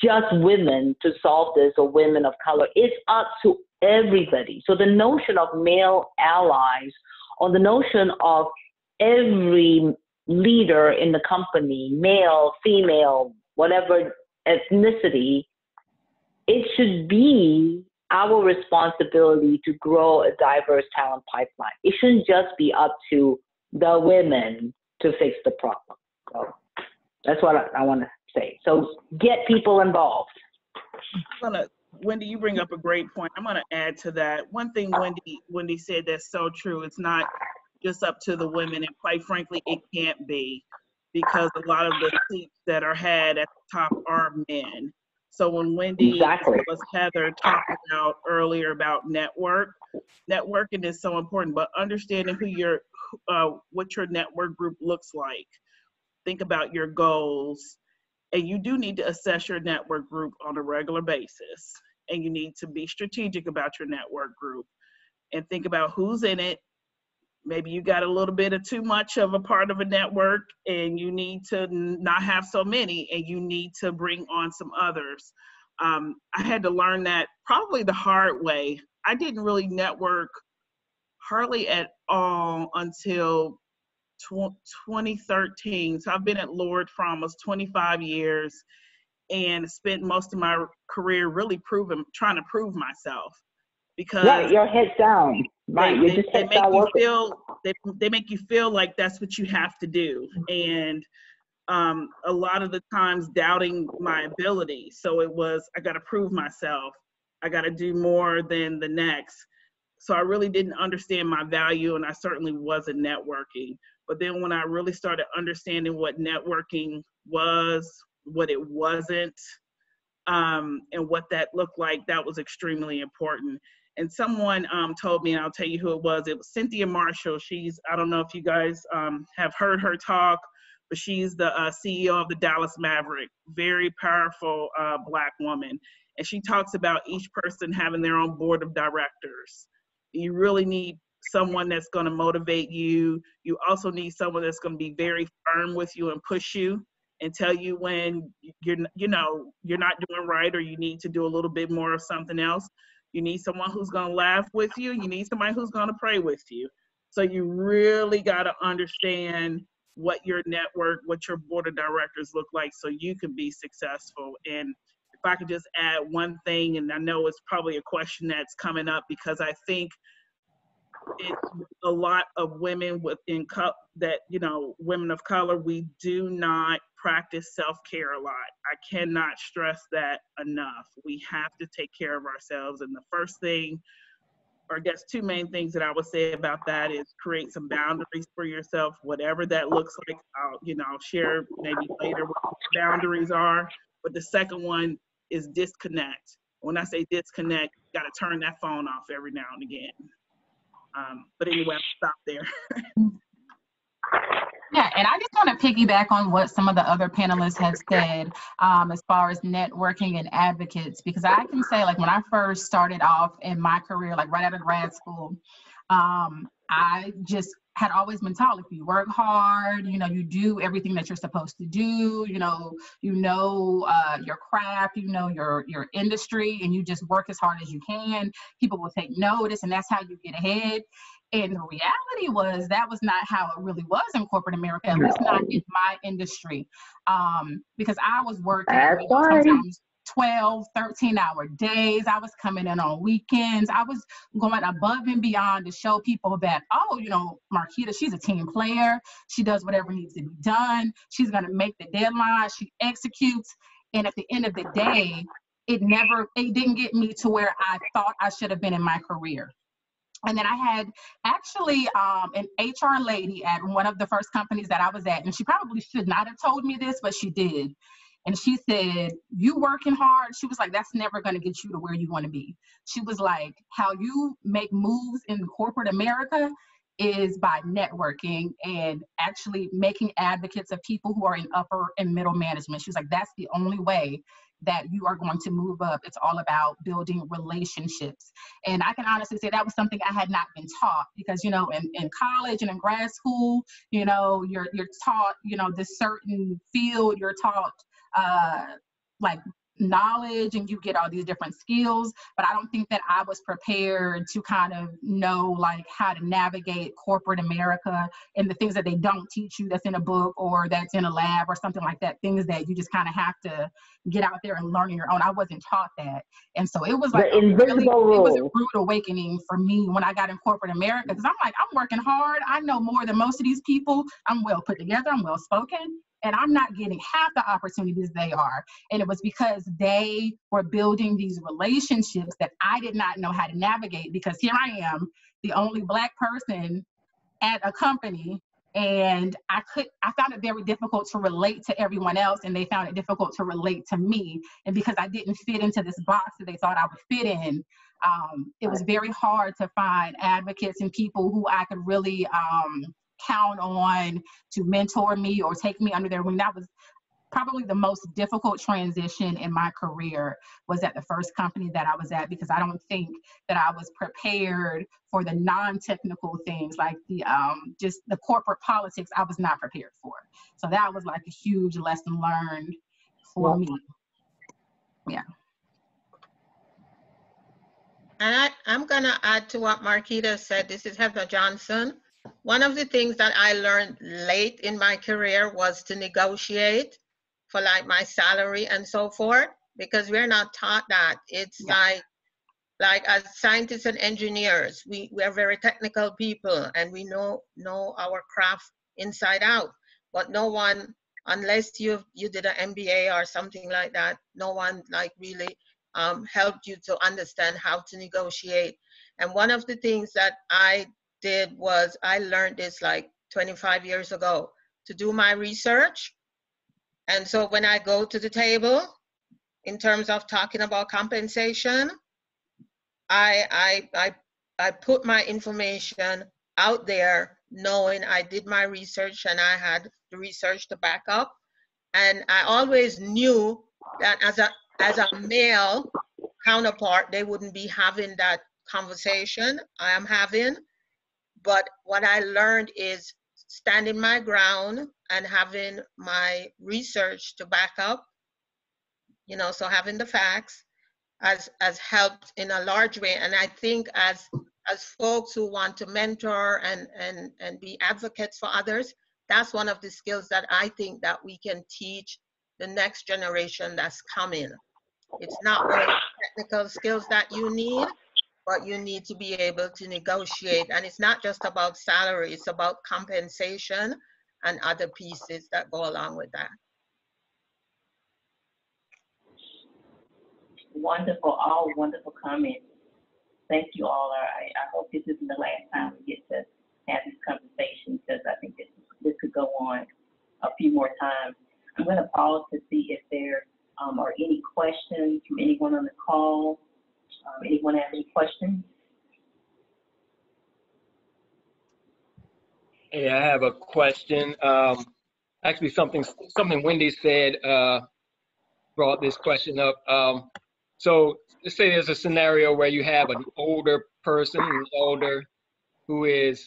E: just women to solve this, or women of color. It's up to everybody. So the notion of male allies, or the notion of every leader in the company, male, female, whatever ethnicity, it should be our responsibility to grow a diverse talent pipeline. It shouldn't just be up to the women to fix the problem. So that's what I want to say. So get people involved.
H: Wendy, you bring up a great point. I'm going to add to that. One thing Wendy said that's so true. It's not just up to the women, and quite frankly, it can't be, because a lot of the seats that are had at the top are men. So when Wendy was Heather talked about earlier about networking is so important, but understanding who what your network group looks like. Think about your goals. And you do need to assess your network group on a regular basis. And you need to be strategic about your network group and think about who's in it. Maybe you got a little bit of too much of a part of a network, and you need to not have so many, and you need to bring on some others. I had to learn that probably the hard way. I didn't really network hardly at all until 2013. So I've been at Lord for almost 25 years and spent most of my career really trying to prove myself. Because
E: right, your head's down. Right,
H: they make you feel like that's what you have to do, and a lot of the times doubting my ability. So it was, I got to prove myself. I got to do more than the next. So I really didn't understand my value, and I certainly wasn't networking. But then when I really started understanding what networking was, what it wasn't, and what that looked like, that was extremely important. And someone told me, and I'll tell you who it was Cynthia Marshall. I don't know if you guys have heard her talk, but she's the CEO of the Dallas Maverick, very powerful Black woman. And she talks about each person having their own board of directors. You really need someone that's going to motivate you. You also need someone that's going to be very firm with you and push you and tell you when you're not doing right, or you need to do a little bit more of something else. You need someone who's going to laugh with you. You need somebody who's going to pray with you. So you really got to understand what your network, what your board of directors look like, so you can be successful. And if I could just add one thing, and I know it's probably a question that's coming up, because I think it's a lot of women women of color, we do not practice self-care a lot. I cannot stress that enough. We have to take care of ourselves. And the first thing, or I guess two main things that I would say about that, is create some boundaries for yourself, whatever that looks like. I'll share maybe later what boundaries are. But the second one is disconnect. When I say disconnect, you got to turn that phone off every now and again. But anyway, I'll stop there.
G: Yeah, and I just want to piggyback on what some of the other panelists have said as far as networking and advocates, because I can say, like, when I first started off in my career, like right out of grad school, I just had always been taught, if you work hard, you do everything that you're supposed to do, your craft, your industry, and you just work as hard as you can. People will take notice, and that's how you get ahead. And the reality was that was not how it really was in corporate America, at least not in my industry, because I was working sometimes 12, 13-hour days. I was coming in on weekends. I was going above and beyond to show people that, Marquita, she's a team player. She does whatever needs to be done. She's going to make the deadline. She executes. And at the end of the day, it didn't get me to where I thought I should have been in my career. And then I had actually an HR lady at one of the first companies that I was at, and she probably should not have told me this, but she did. And she said, "You working hard?" She was like, "That's never going to get you to where you want to be." She was like, "How you make moves in corporate America is by networking and actually making advocates of people who are in upper and middle management." She was like, "That's the only way that you are going to move up. It's all about building relationships." And I can honestly say that was something I had not been taught, because, you know, in college and in grad school, you know, you're taught, you know, this certain field, you're taught like knowledge, and you get all these different skills, but I don't think that I was prepared to kind of know like how to navigate corporate America and the things that they don't teach you that's in a book or that's in a lab or something like that, things that you just kind of have to get out there and learn on your own. I wasn't taught that. And so it was like it was a rude awakening for me when I got in corporate America, because I'm like, I'm working hard, I know more than most of these people, I'm well put together, I'm well spoken, and I'm not getting half the opportunities they are. And it was because they were building these relationships that I did not know how to navigate, because here I am, the only Black person at a company, and I found it very difficult to relate to everyone else, and they found it difficult to relate to me. And because I didn't fit into this box that they thought I would fit in, it was very hard to find advocates and people who I could really count on to mentor me or take me under their wing. That was probably the most difficult transition in my career, was at the first company that I was at, because I don't think that I was prepared for the non-technical things, like the just the corporate politics. I was not prepared for. So that was like a huge lesson learned for me. Yeah.
F: And I'm gonna add to what Marquita said. This is Heather Johnson. One of the things that I learned late in my career was to negotiate for like my salary and so forth, because we're not taught that. It's like as scientists and engineers, we are very technical people, and we know our craft inside out. But no one, unless you did an MBA or something like that, no one like really helped you to understand how to negotiate. And one of the things that I did was, I learned this like 25 years ago, to do my research. And so when I go to the table, in terms of talking about compensation, I put my information out there, knowing I did my research and I had the research to back up. And I always knew that as a male counterpart, they wouldn't be having that conversation I am having. But what I learned is standing my ground and having my research to back up, you know, so having the facts has helped in a large way. And I think as folks who want to mentor and be advocates for others, that's one of the skills that I think that we can teach the next generation that's coming. It's not only technical skills that you need, but you need to be able to negotiate. And it's not just about salary, it's about compensation and other pieces that go along with that.
A: Wonderful, all wonderful comments. Thank you all. I hope this isn't the last time we get to have this conversation, because I think this could go on a few more times. I'm going to pause to see if there are any questions from anyone on the call. Anyone have any questions?
C: Yeah, I have a question. Actually, something Wendy said brought this question up. So let's say there's a scenario where you have an older person, who is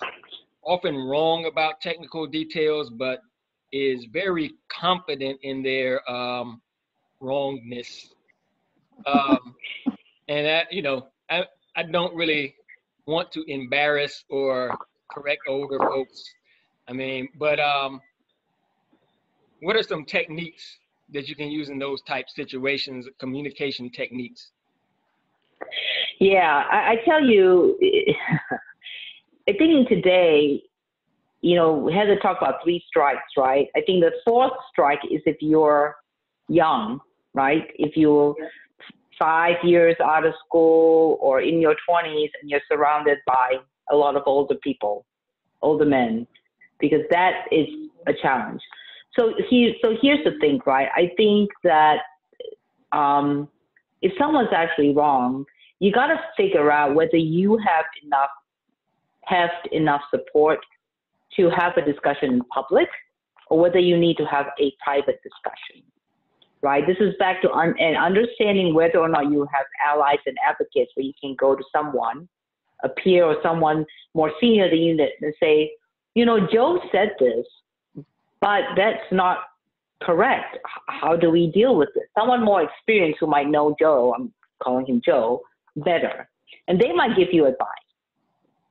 C: often wrong about technical details, but is very confident in their wrongness. And that, you know, I don't really want to embarrass or correct older folks. I mean, but what are some techniques that you can use in those type situations, communication techniques?
E: Yeah, I tell you, I think today, you know, Heather talked about 3 strikes, right? I think the 4th strike is if you're young, right? If you're 5 years out of school or in your 20s and you're surrounded by a lot of older people, older men, because that is a challenge. So here's the thing, right? I think that if someone's actually wrong, you got to figure out whether you have enough support to have a discussion in public, or whether you need to have a private discussion, right? This is back to understanding whether or not you have allies and advocates where you can go to someone, a peer or someone more senior than you, and say, you know, Joe said this, but that's not correct. How do we deal with it? Someone more experienced who might know Joe, I'm calling him Joe, better, and they might give you advice.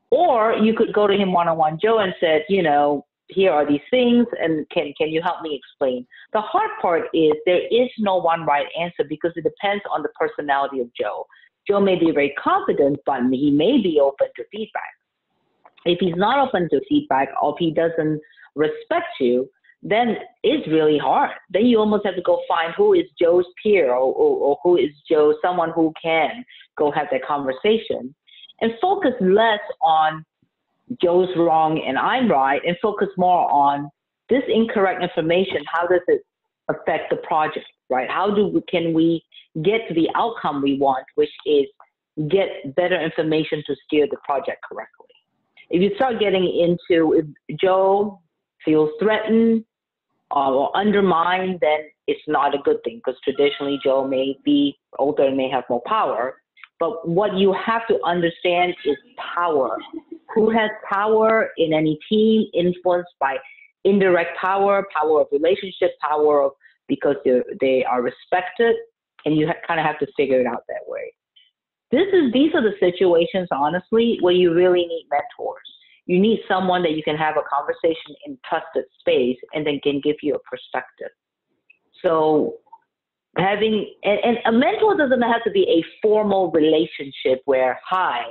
E: Or you could go to him one-on-one, Joe, and said, you know, here are these things, and can you help me explain? The hard part is there is no one right answer because it depends on the personality of Joe. Joe may be very confident, but he may be open to feedback. If he's not open to feedback, or if he doesn't respect you, then it's really hard. Then you almost have to go find who is Joe's peer, or who is Joe, someone who can go have that conversation, and focus less on Joe's wrong and I'm right, and focus more on this incorrect information. How does it affect the project, right? Can we get to the outcome we want, which is get better information to steer the project correctly? If you start getting into, if Joe feels threatened or undermined, then it's not a good thing, because traditionally Joe may be older and may have more power. But what you have to understand is power. Who has power in any team, influenced by indirect power, power of relationship, power of because they are respected, and you kind of have to figure it out that way. These are the situations, honestly, where you really need mentors. You need someone that you can have a conversation in trusted space and then can give you a perspective. So having, and a mentor doesn't have to be a formal relationship where, hi,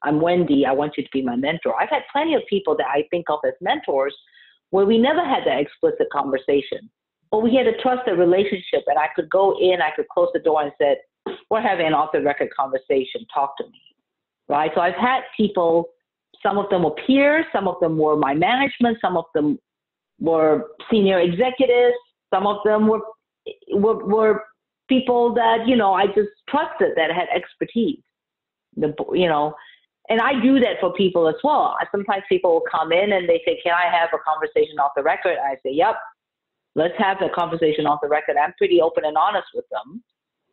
E: I'm Wendy, I want you to be my mentor. I've had plenty of people that I think of as mentors where we never had that explicit conversation, but we had a trusted relationship, and I could go in, I could close the door and said, we're having an off-the-record conversation, talk to me, right? So I've had people, some of them were peers, some of them were my management, some of them were senior executives, some of them were people that, you know, I just trusted that had expertise, you know, and I do that for people as well. Sometimes people will come in and they say, can I have a conversation off the record? I say, yep, let's have a conversation off the record. I'm pretty open and honest with them.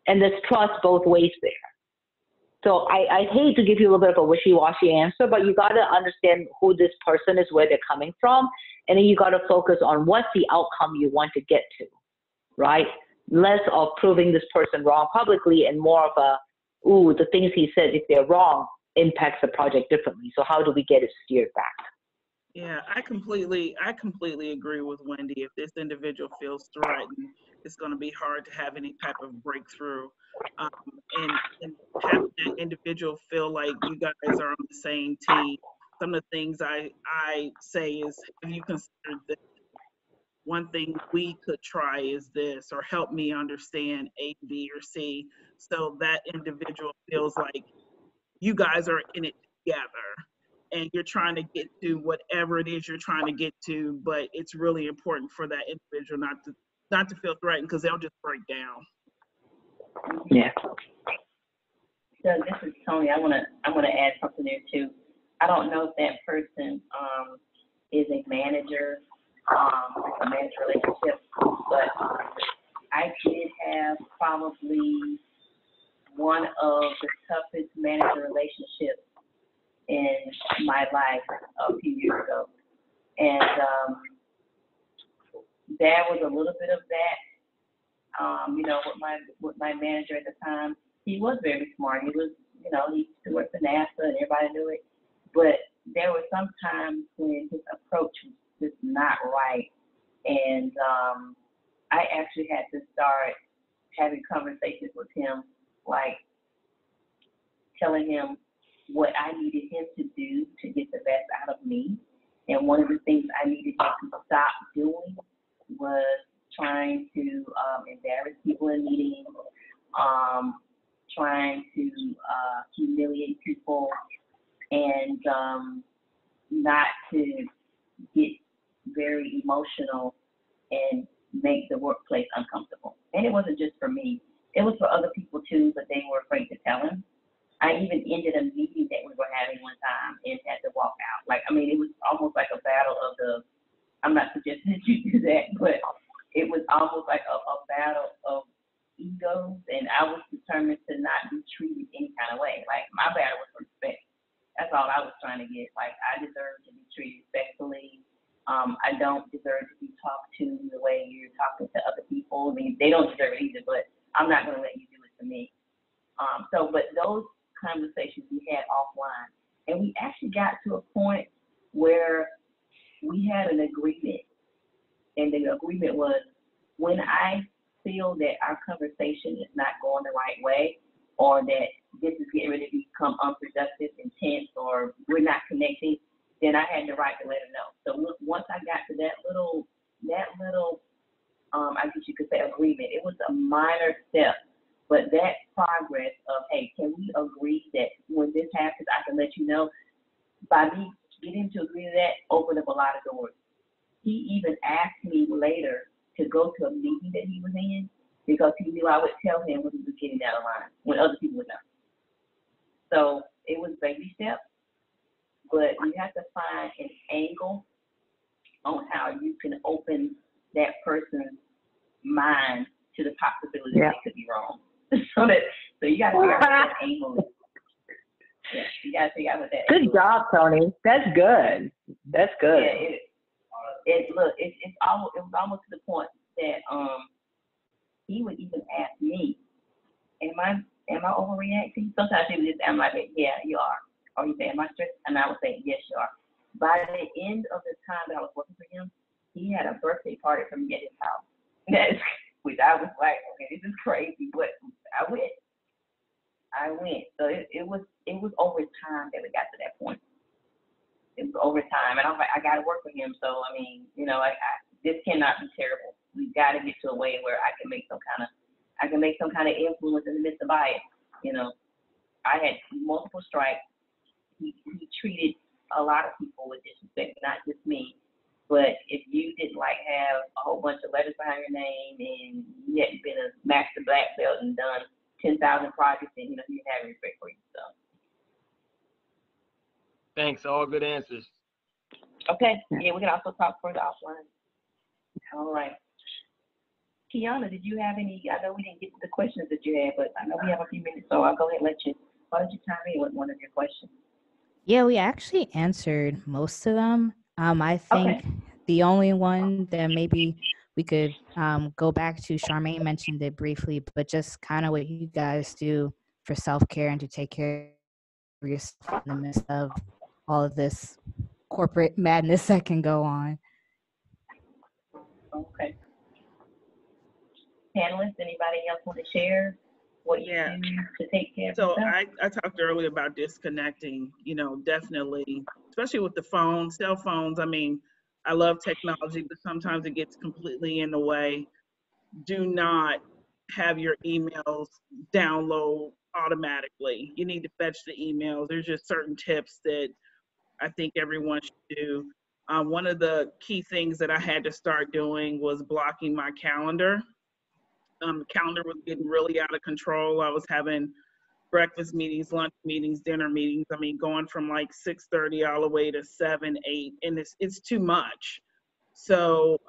E: And there's trust both ways there. So I hate to give you a little bit of a wishy-washy answer, but you got to understand who this person is, where they're coming from, and then you got to focus on what's the outcome you want to get to, right? Less of proving this person wrong publicly and more of a, ooh, the things he said, if they're wrong, impacts the project differently. So how do we get it steered back?
H: Yeah, I completely agree with Wendy. If this individual feels threatened, it's going to be hard to have any type of breakthrough, and have that individual feel like you guys are on the same team. Some of the things I say is, have you considered this? One thing we could try is this, or help me understand A, B, or C, so that individual feels like you guys are in it together and you're trying to get to whatever it is you're trying to get to, but it's really important for that individual not to feel threatened, because they'll just break down.
E: Yeah.
A: So this is Tony. I wanna add something there too. I don't know if that person is a manager, a manager relationship, but I did have probably one of the toughest manager relationships in my life a few years ago. And there was a little bit of that, you know, with my manager at the time. He was very smart. He was, you know, he used to work for NASA and everybody knew it. But there were some times when his approach was just not right. And I actually had to start having conversations with him, like telling him what I needed him to do to get the best out of me. And one of the things I needed him to stop doing was trying to embarrass people in meetings, trying to humiliate people and not to get very emotional and make the workplace uncomfortable. And it wasn't just for me. It was for other people too, but they were afraid to tell him. I even ended a meeting that we were having one time and had to walk out. Like, I mean, it was almost like a battle of the, I'm not suggesting that you do that, but it was almost like a battle of egos, and I was determined to not be treated any kind of way. Like, my battle was respect. That's all I was trying to get. Like, I deserve to be treated respectfully. I don't deserve to be talked to the way you're talking to other people. I mean, they don't deserve it either, but I'm not going to let you do it to me. But those conversations we had offline, and we actually got to a point where we had an agreement, and the agreement was, when I feel that our conversation is not going the right way, or that this is getting ready to become unproductive, intense, or we're not connecting, then I had the right to let him know. So once I got to that little, I guess you could say, agreement, it was a minor step, but that progress of, hey, can we agree that when this happens, I can let you know? By me getting to agree to that opened up a lot of doors. He even asked me later to go to a meeting that he was in, because he knew I would tell him when he was getting out of line, when other people would know. So it was baby steps, but you have to find an angle on how you can open that person's mind to the possibility that they could be wrong. So you got to figure out what that angle is. Yeah, you got to figure out what that angle is.
E: Good job, Tony. That's good. That's good.
A: Yeah, it was almost to the point that he would even ask me, am I overreacting? Sometimes he would just, I'm like, yeah, you are. Or he'd say, am I stressed? And I would say, yes, you are. By the end of the time that I was working for him, he had a birthday party for me at his house. Which I was like, okay, this is crazy, but I went. So it was over time that we got to that point. It was over time, and I was like, I got to work with him. So I mean, this cannot be terrible. We got to get to a way where I can make some kind of influence in the midst of bias. I had multiple strikes. He treated a lot of people with disrespect, not just me. But if you didn't have a whole bunch of letters behind your name, and you hadn't been a master black belt and done 10,000 projects, then you didn't have respect for yourself.
C: Thanks. All good answers.
A: Okay. Yeah, we can also talk further offline. All right. Kiana, did you have any? I know we didn't get to the questions that you had, but I know we have a few minutes, so I'll go ahead and let you. Why don't you chime in with one of your questions?
D: Yeah, we actually answered most of them. I think the only one that maybe we could go back to, Charmaine mentioned it briefly, but just kind of what you guys do for self-care and to take care of yourself in the midst of all of this corporate madness that can go on.
A: Okay. Panelists, anybody else want to share what you do to take care of yourself?
H: So I talked earlier about disconnecting, definitely, especially with the phone, cell phones. I mean, I love technology, but sometimes it gets completely in the way. Do not have your emails download automatically. You need to fetch the emails. There's just certain tips that I think everyone should do. One of the key things that I had to start doing was blocking my calendar. The calendar was getting really out of control. I was having breakfast meetings, lunch meetings, dinner meetings. I mean, going from like 6:30 all the way to 7, 8, and it's too much. So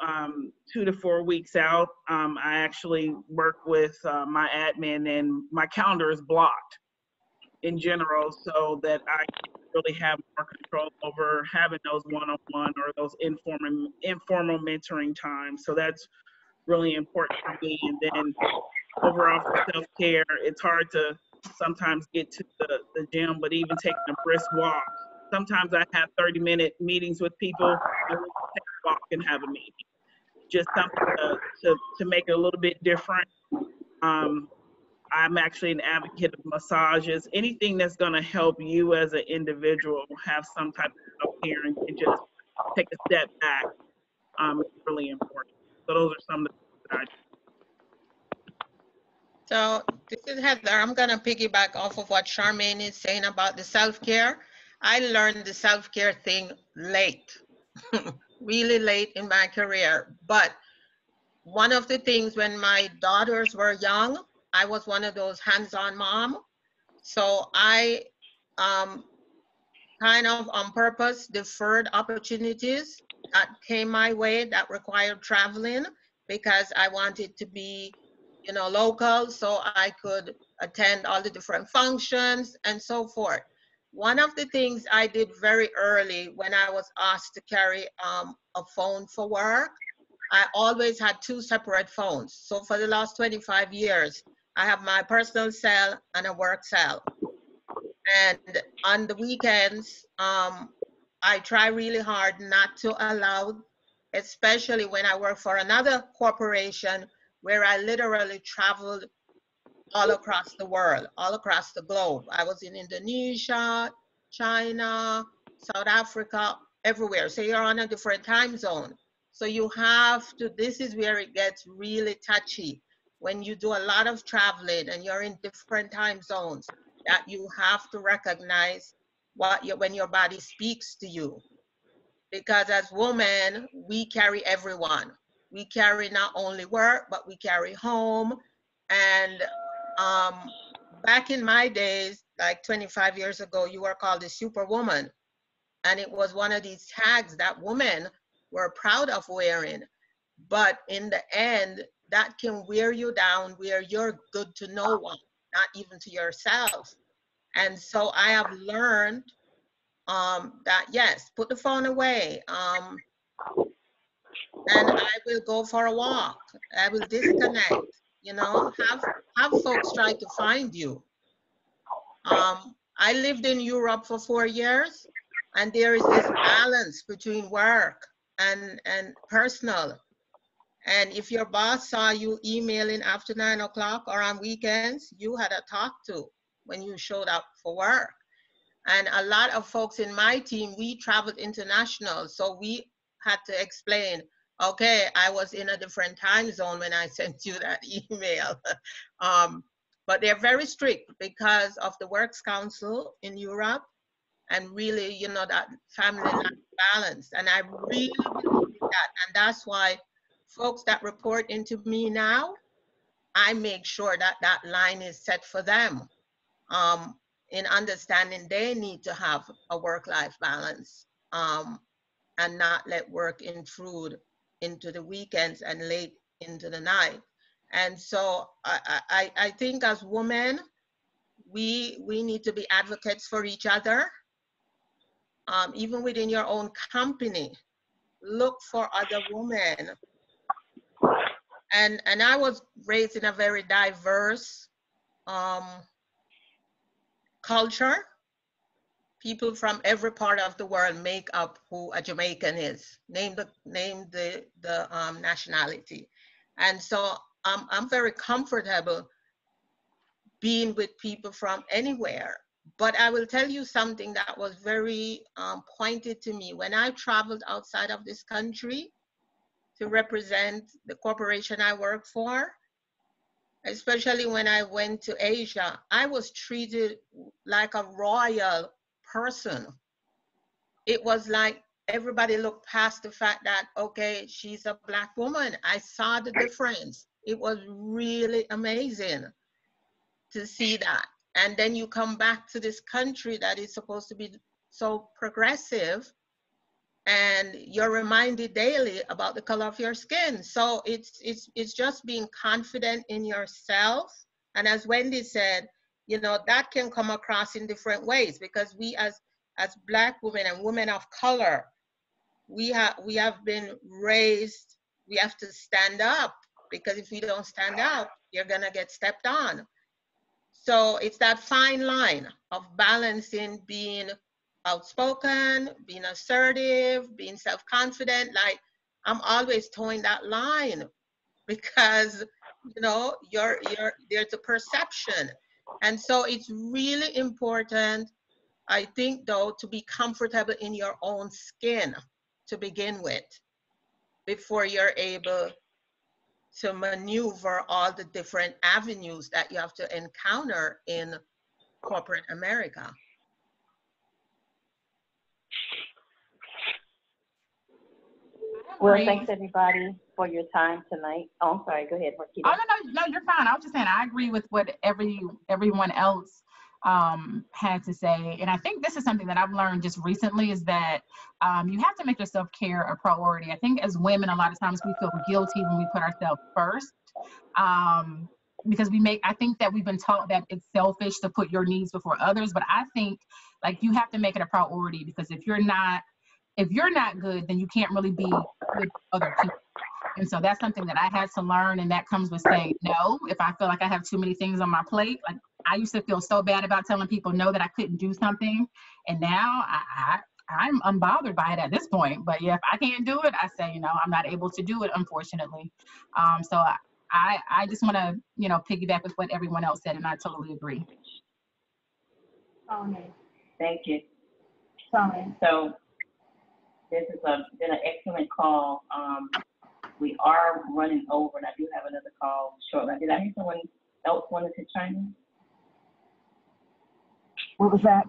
H: 2 to 4 weeks out, I actually work with my admin, and my calendar is blocked in general, so that I can really have more control over having those one-on-one or those informal mentoring times. So that's really important for me. And then overall for self-care, it's hard to sometimes get to the gym, but even taking a brisk walk. Sometimes I have 30-minute meetings with people, and we can take a walk and have a meeting. Just something to make it a little bit different. I'm actually an advocate of massages. Anything that's going to help you as an individual have some type of self-care and just take a step back is really important. So those are some of the things that I do.
F: So This is Heather. I'm going to piggyback off of what Charmaine is saying about the self-care. I learned the self-care thing late, really late in my career. But one of the things when my daughters were young, I was one of those hands-on mom. So I kind of on purpose deferred opportunities that came my way that required traveling because I wanted to be, you know, local so I could attend all the different functions and so forth. One of the things I did very early when I was asked to carry a phone for work, I always had two separate phones. So for the last 25 years, I have my personal cell and a work cell. And on the weekends, I try really hard not to allow, especially when I work for another corporation where I literally traveled all across the world, all across the globe. I was in Indonesia, China, South Africa, everywhere. So you're on a different time zone. So you have to, this is where it gets really touchy. When you do a lot of traveling and you're in different time zones, that you have to recognize when your body speaks to you. Because as women, we carry everyone. We carry not only work, but we carry home. And back in my days, like 25 years ago, you were called a superwoman. And it was one of these tags that women were proud of wearing. But in the end, that can wear you down where you're good to no one, not even to yourself. And so I have learned that, yes, put the phone away. And I will go for a walk. I will disconnect, you know, have folks try to find you. I lived in Europe for 4 years, and there is this balance between work and personal. And if your boss saw you emailing after 9 o'clock or on weekends, you had a talk to when you showed up for work. And a lot of folks in my team, we traveled international. So we had to explain, okay, I was in a different time zone when I sent you that email. But they're very strict because of the Works Council in Europe and really, you know, that family life balance. And I really believe in that. And that's why folks that report into me now, I make sure that that line is set for them. In understanding they need to have a work-life balance and not let work intrude into the weekends and late into the night. And so I think as women, we need to be advocates for each other. Even within your own company, look for other women. And I was raised in a very diverse culture. People from every part of the world make up who a Jamaican is. Name the nationality, and so I'm very comfortable being with people from anywhere. But I will tell you something that was very pointed to me when I traveled outside of this country to represent the corporation I work for. Especially when I went to Asia, I was treated like a royal person. It was like everybody looked past the fact that, okay, she's a Black woman. I saw the difference. It was really amazing to see that. And then you come back to this country that is supposed to be so progressive, and you're reminded daily about the color of your skin. So it's just being confident in yourself. And as Wendy said, you know, that can come across in different ways because we as Black women and women of color, we have been raised, we have to stand up, because if we don't stand up, you're gonna get stepped on. So it's that fine line of balancing being outspoken, being assertive, being self-confident. Like, I'm always towing that line because, you know, there's a perception. And so it's really important, I think, though, to be comfortable in your own skin to begin with, before you're able to maneuver all the different avenues that you have to encounter in corporate America.
A: Well, thanks everybody for your time tonight. Oh, I'm sorry. Go ahead, Marquita.
G: Oh, no, you're fine. I was just saying, I agree with what everyone else had to say. And I think this is something that I've learned just recently, is that you have to make your self-care a priority. I think as women, a lot of times we feel guilty when we put ourselves first. Because I think that we've been taught that it's selfish to put your needs before others, but I think like you have to make it a priority, because if you're not good, then you can't really be good for other people. And so that's something that I had to learn, and that comes with saying no. If I feel like I have too many things on my plate, like I used to feel so bad about telling people no that I couldn't do something, and now I'm unbothered by it at this point. But yeah, if I can't do it, I say, I'm not able to do it, unfortunately. So I just want to, piggyback with what everyone else said, and I totally agree.
I: Tony.
A: Thank you.
I: Tony.
A: So this has been an excellent call. We are running over, and I do have another call shortly. Did I hear someone else wanted to chime in?
I: What was that?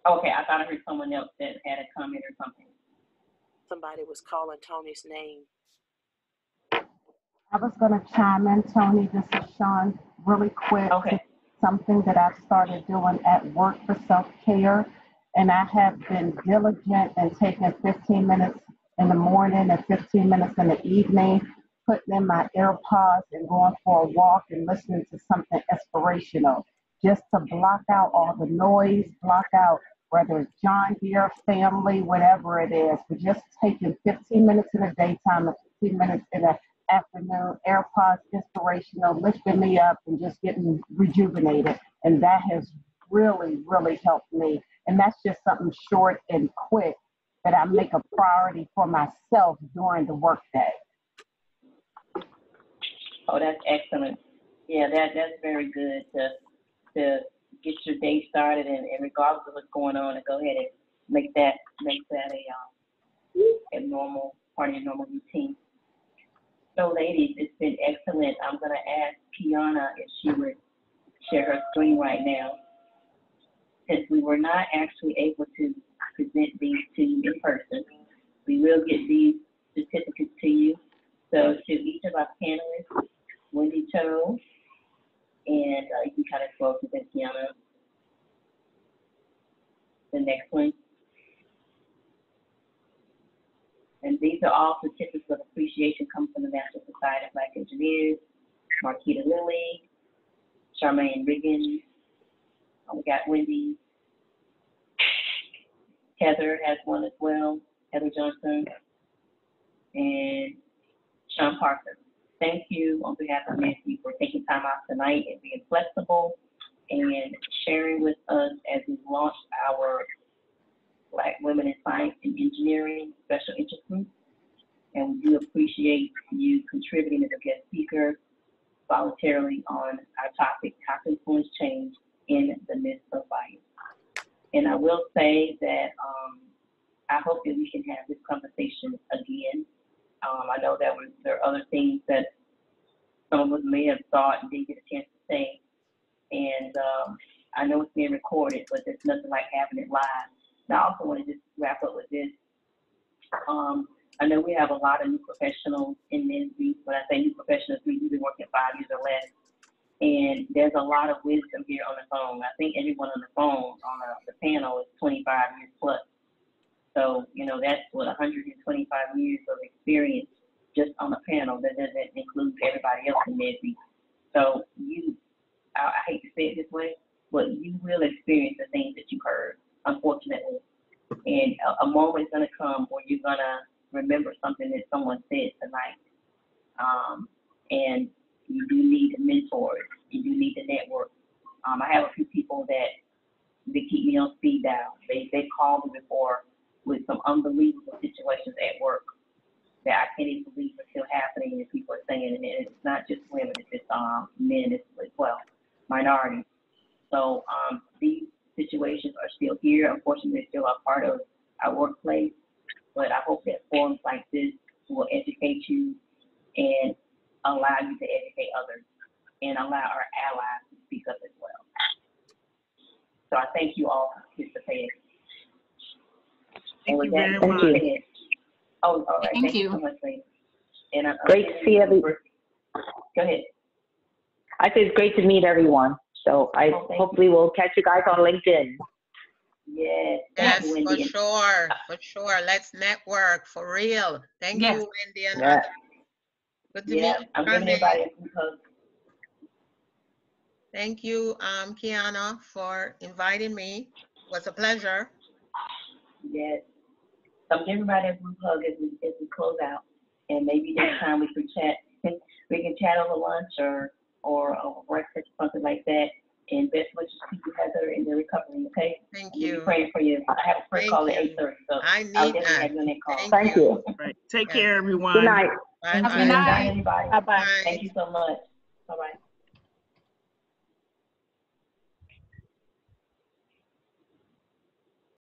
A: Okay, I thought I heard someone else that had a comment or something.
J: Somebody was calling Tony's name.
I: I was going to chime in, Tony. This is Sean, really quick.
A: Okay.
I: Something that I've started doing at work for self-care, and I have been diligent and taking 15 minutes in the morning and 15 minutes in the evening, putting in my AirPods and going for a walk and listening to something inspirational, just to block out all the noise, block out whether it's John Deere, family, whatever it is, but just taking 15 minutes in the daytime and 15 minutes in the afternoon, AirPods, inspirational, lifting me up and just getting rejuvenated. And that has really, really helped me. And that's just something short and quick that I make a priority for myself during the workday.
A: Oh, that's excellent. Yeah, that's very good to get your day started, and regardless of what's going on, to go ahead and make that a normal part of your normal routine. So, ladies, it's been excellent. I'm going to ask Kiana if she would share her screen right now. Since we were not actually able to present these to you in person, we will get these certificates to you. So, to each of our panelists, Wendy Toe, and you can kind of scroll to Kiana. The next one. And these are all certificates of appreciation coming from the National Society of Black Engineers. Marquita Lilly, Charmaine Riggins, we got Wendy. Heather has one as well, Heather Johnson, and Sean Parker. Thank you on behalf of Nancy for taking time out tonight and being flexible and sharing with us as we launch our Black Women in Science and Engineering Special Interest Group. And we do appreciate you contributing as a guest speaker voluntarily on our topic, how to influence change in the midst of bias. And I will say that I hope that we can have this conversation again. I know that there are other things that some of us may have thought and didn't get a chance to say. And I know it's being recorded, but there's nothing like having it live. And I also want to just wrap up with this. I know we have a lot of new professionals in NSBE. When I say new professionals, we've been working 5 years or less. And there's a lot of wisdom here on the phone. I think everyone on the phone, on the panel, is 25 years plus. So, that's what 125 years of experience just on the panel. That doesn't include everybody else in NSBE. So I hate to say it this way, but you will experience the things that you heard, unfortunately. And a moment's gonna come where you're gonna remember something that someone said tonight. And you do need mentors. You do need to network. I have a few people that they keep me on speed dial. They called me before with some unbelievable situations at work that I can't even believe are still happening, and people are saying, and it's not just women, it's just men as well, minorities. So these situations are still here. Unfortunately, they're still a part of our workplace, but I hope that forums like this will educate you and allow you to educate others and allow our allies to speak up as well. So I thank you all for participating.
H: Thank you very
E: Thank
H: much.
E: you.
A: Oh, all right.
G: Thank
A: you
G: you.
A: so much, ladies. And
E: Great to see everyone.
A: Go ahead.
E: I say it's great to meet everyone. So hopefully we'll catch you guys on LinkedIn.
A: Yes.
F: Yes,
A: Thank you,
F: for
A: Wendy.
F: sure, for sure. Let's network for real. Thank
G: Yes.
F: you, Wendy and
E: Yeah.
F: others. Good to
A: Yeah,
F: meet you.
A: I'm giving
F: Charmaine.
A: everybody a group hug.
F: Thank you, Kiana, for inviting me. It was a pleasure.
A: Yes. So I'm giving everybody a group hug as we close out. And maybe next time we can chat. We can chat over lunch or over breakfast, something like that. And best wishes to you, Heather, in your recovery, okay?
F: Thank
A: We'll be
F: you.
A: praying for you. I have a prayer
F: Thank
A: call at
F: you.
A: 8:30, so
F: I
A: I'll
F: need
A: definitely
F: that.
A: have you on that call.
E: Thank you.
H: Right. Take
F: Yeah.
H: care, everyone.
E: Good night.
F: Bye
G: Have a
F: bye.
G: good night.
A: Everybody.
H: Bye-bye.
F: Bye.
A: Thank you so much. Bye-bye.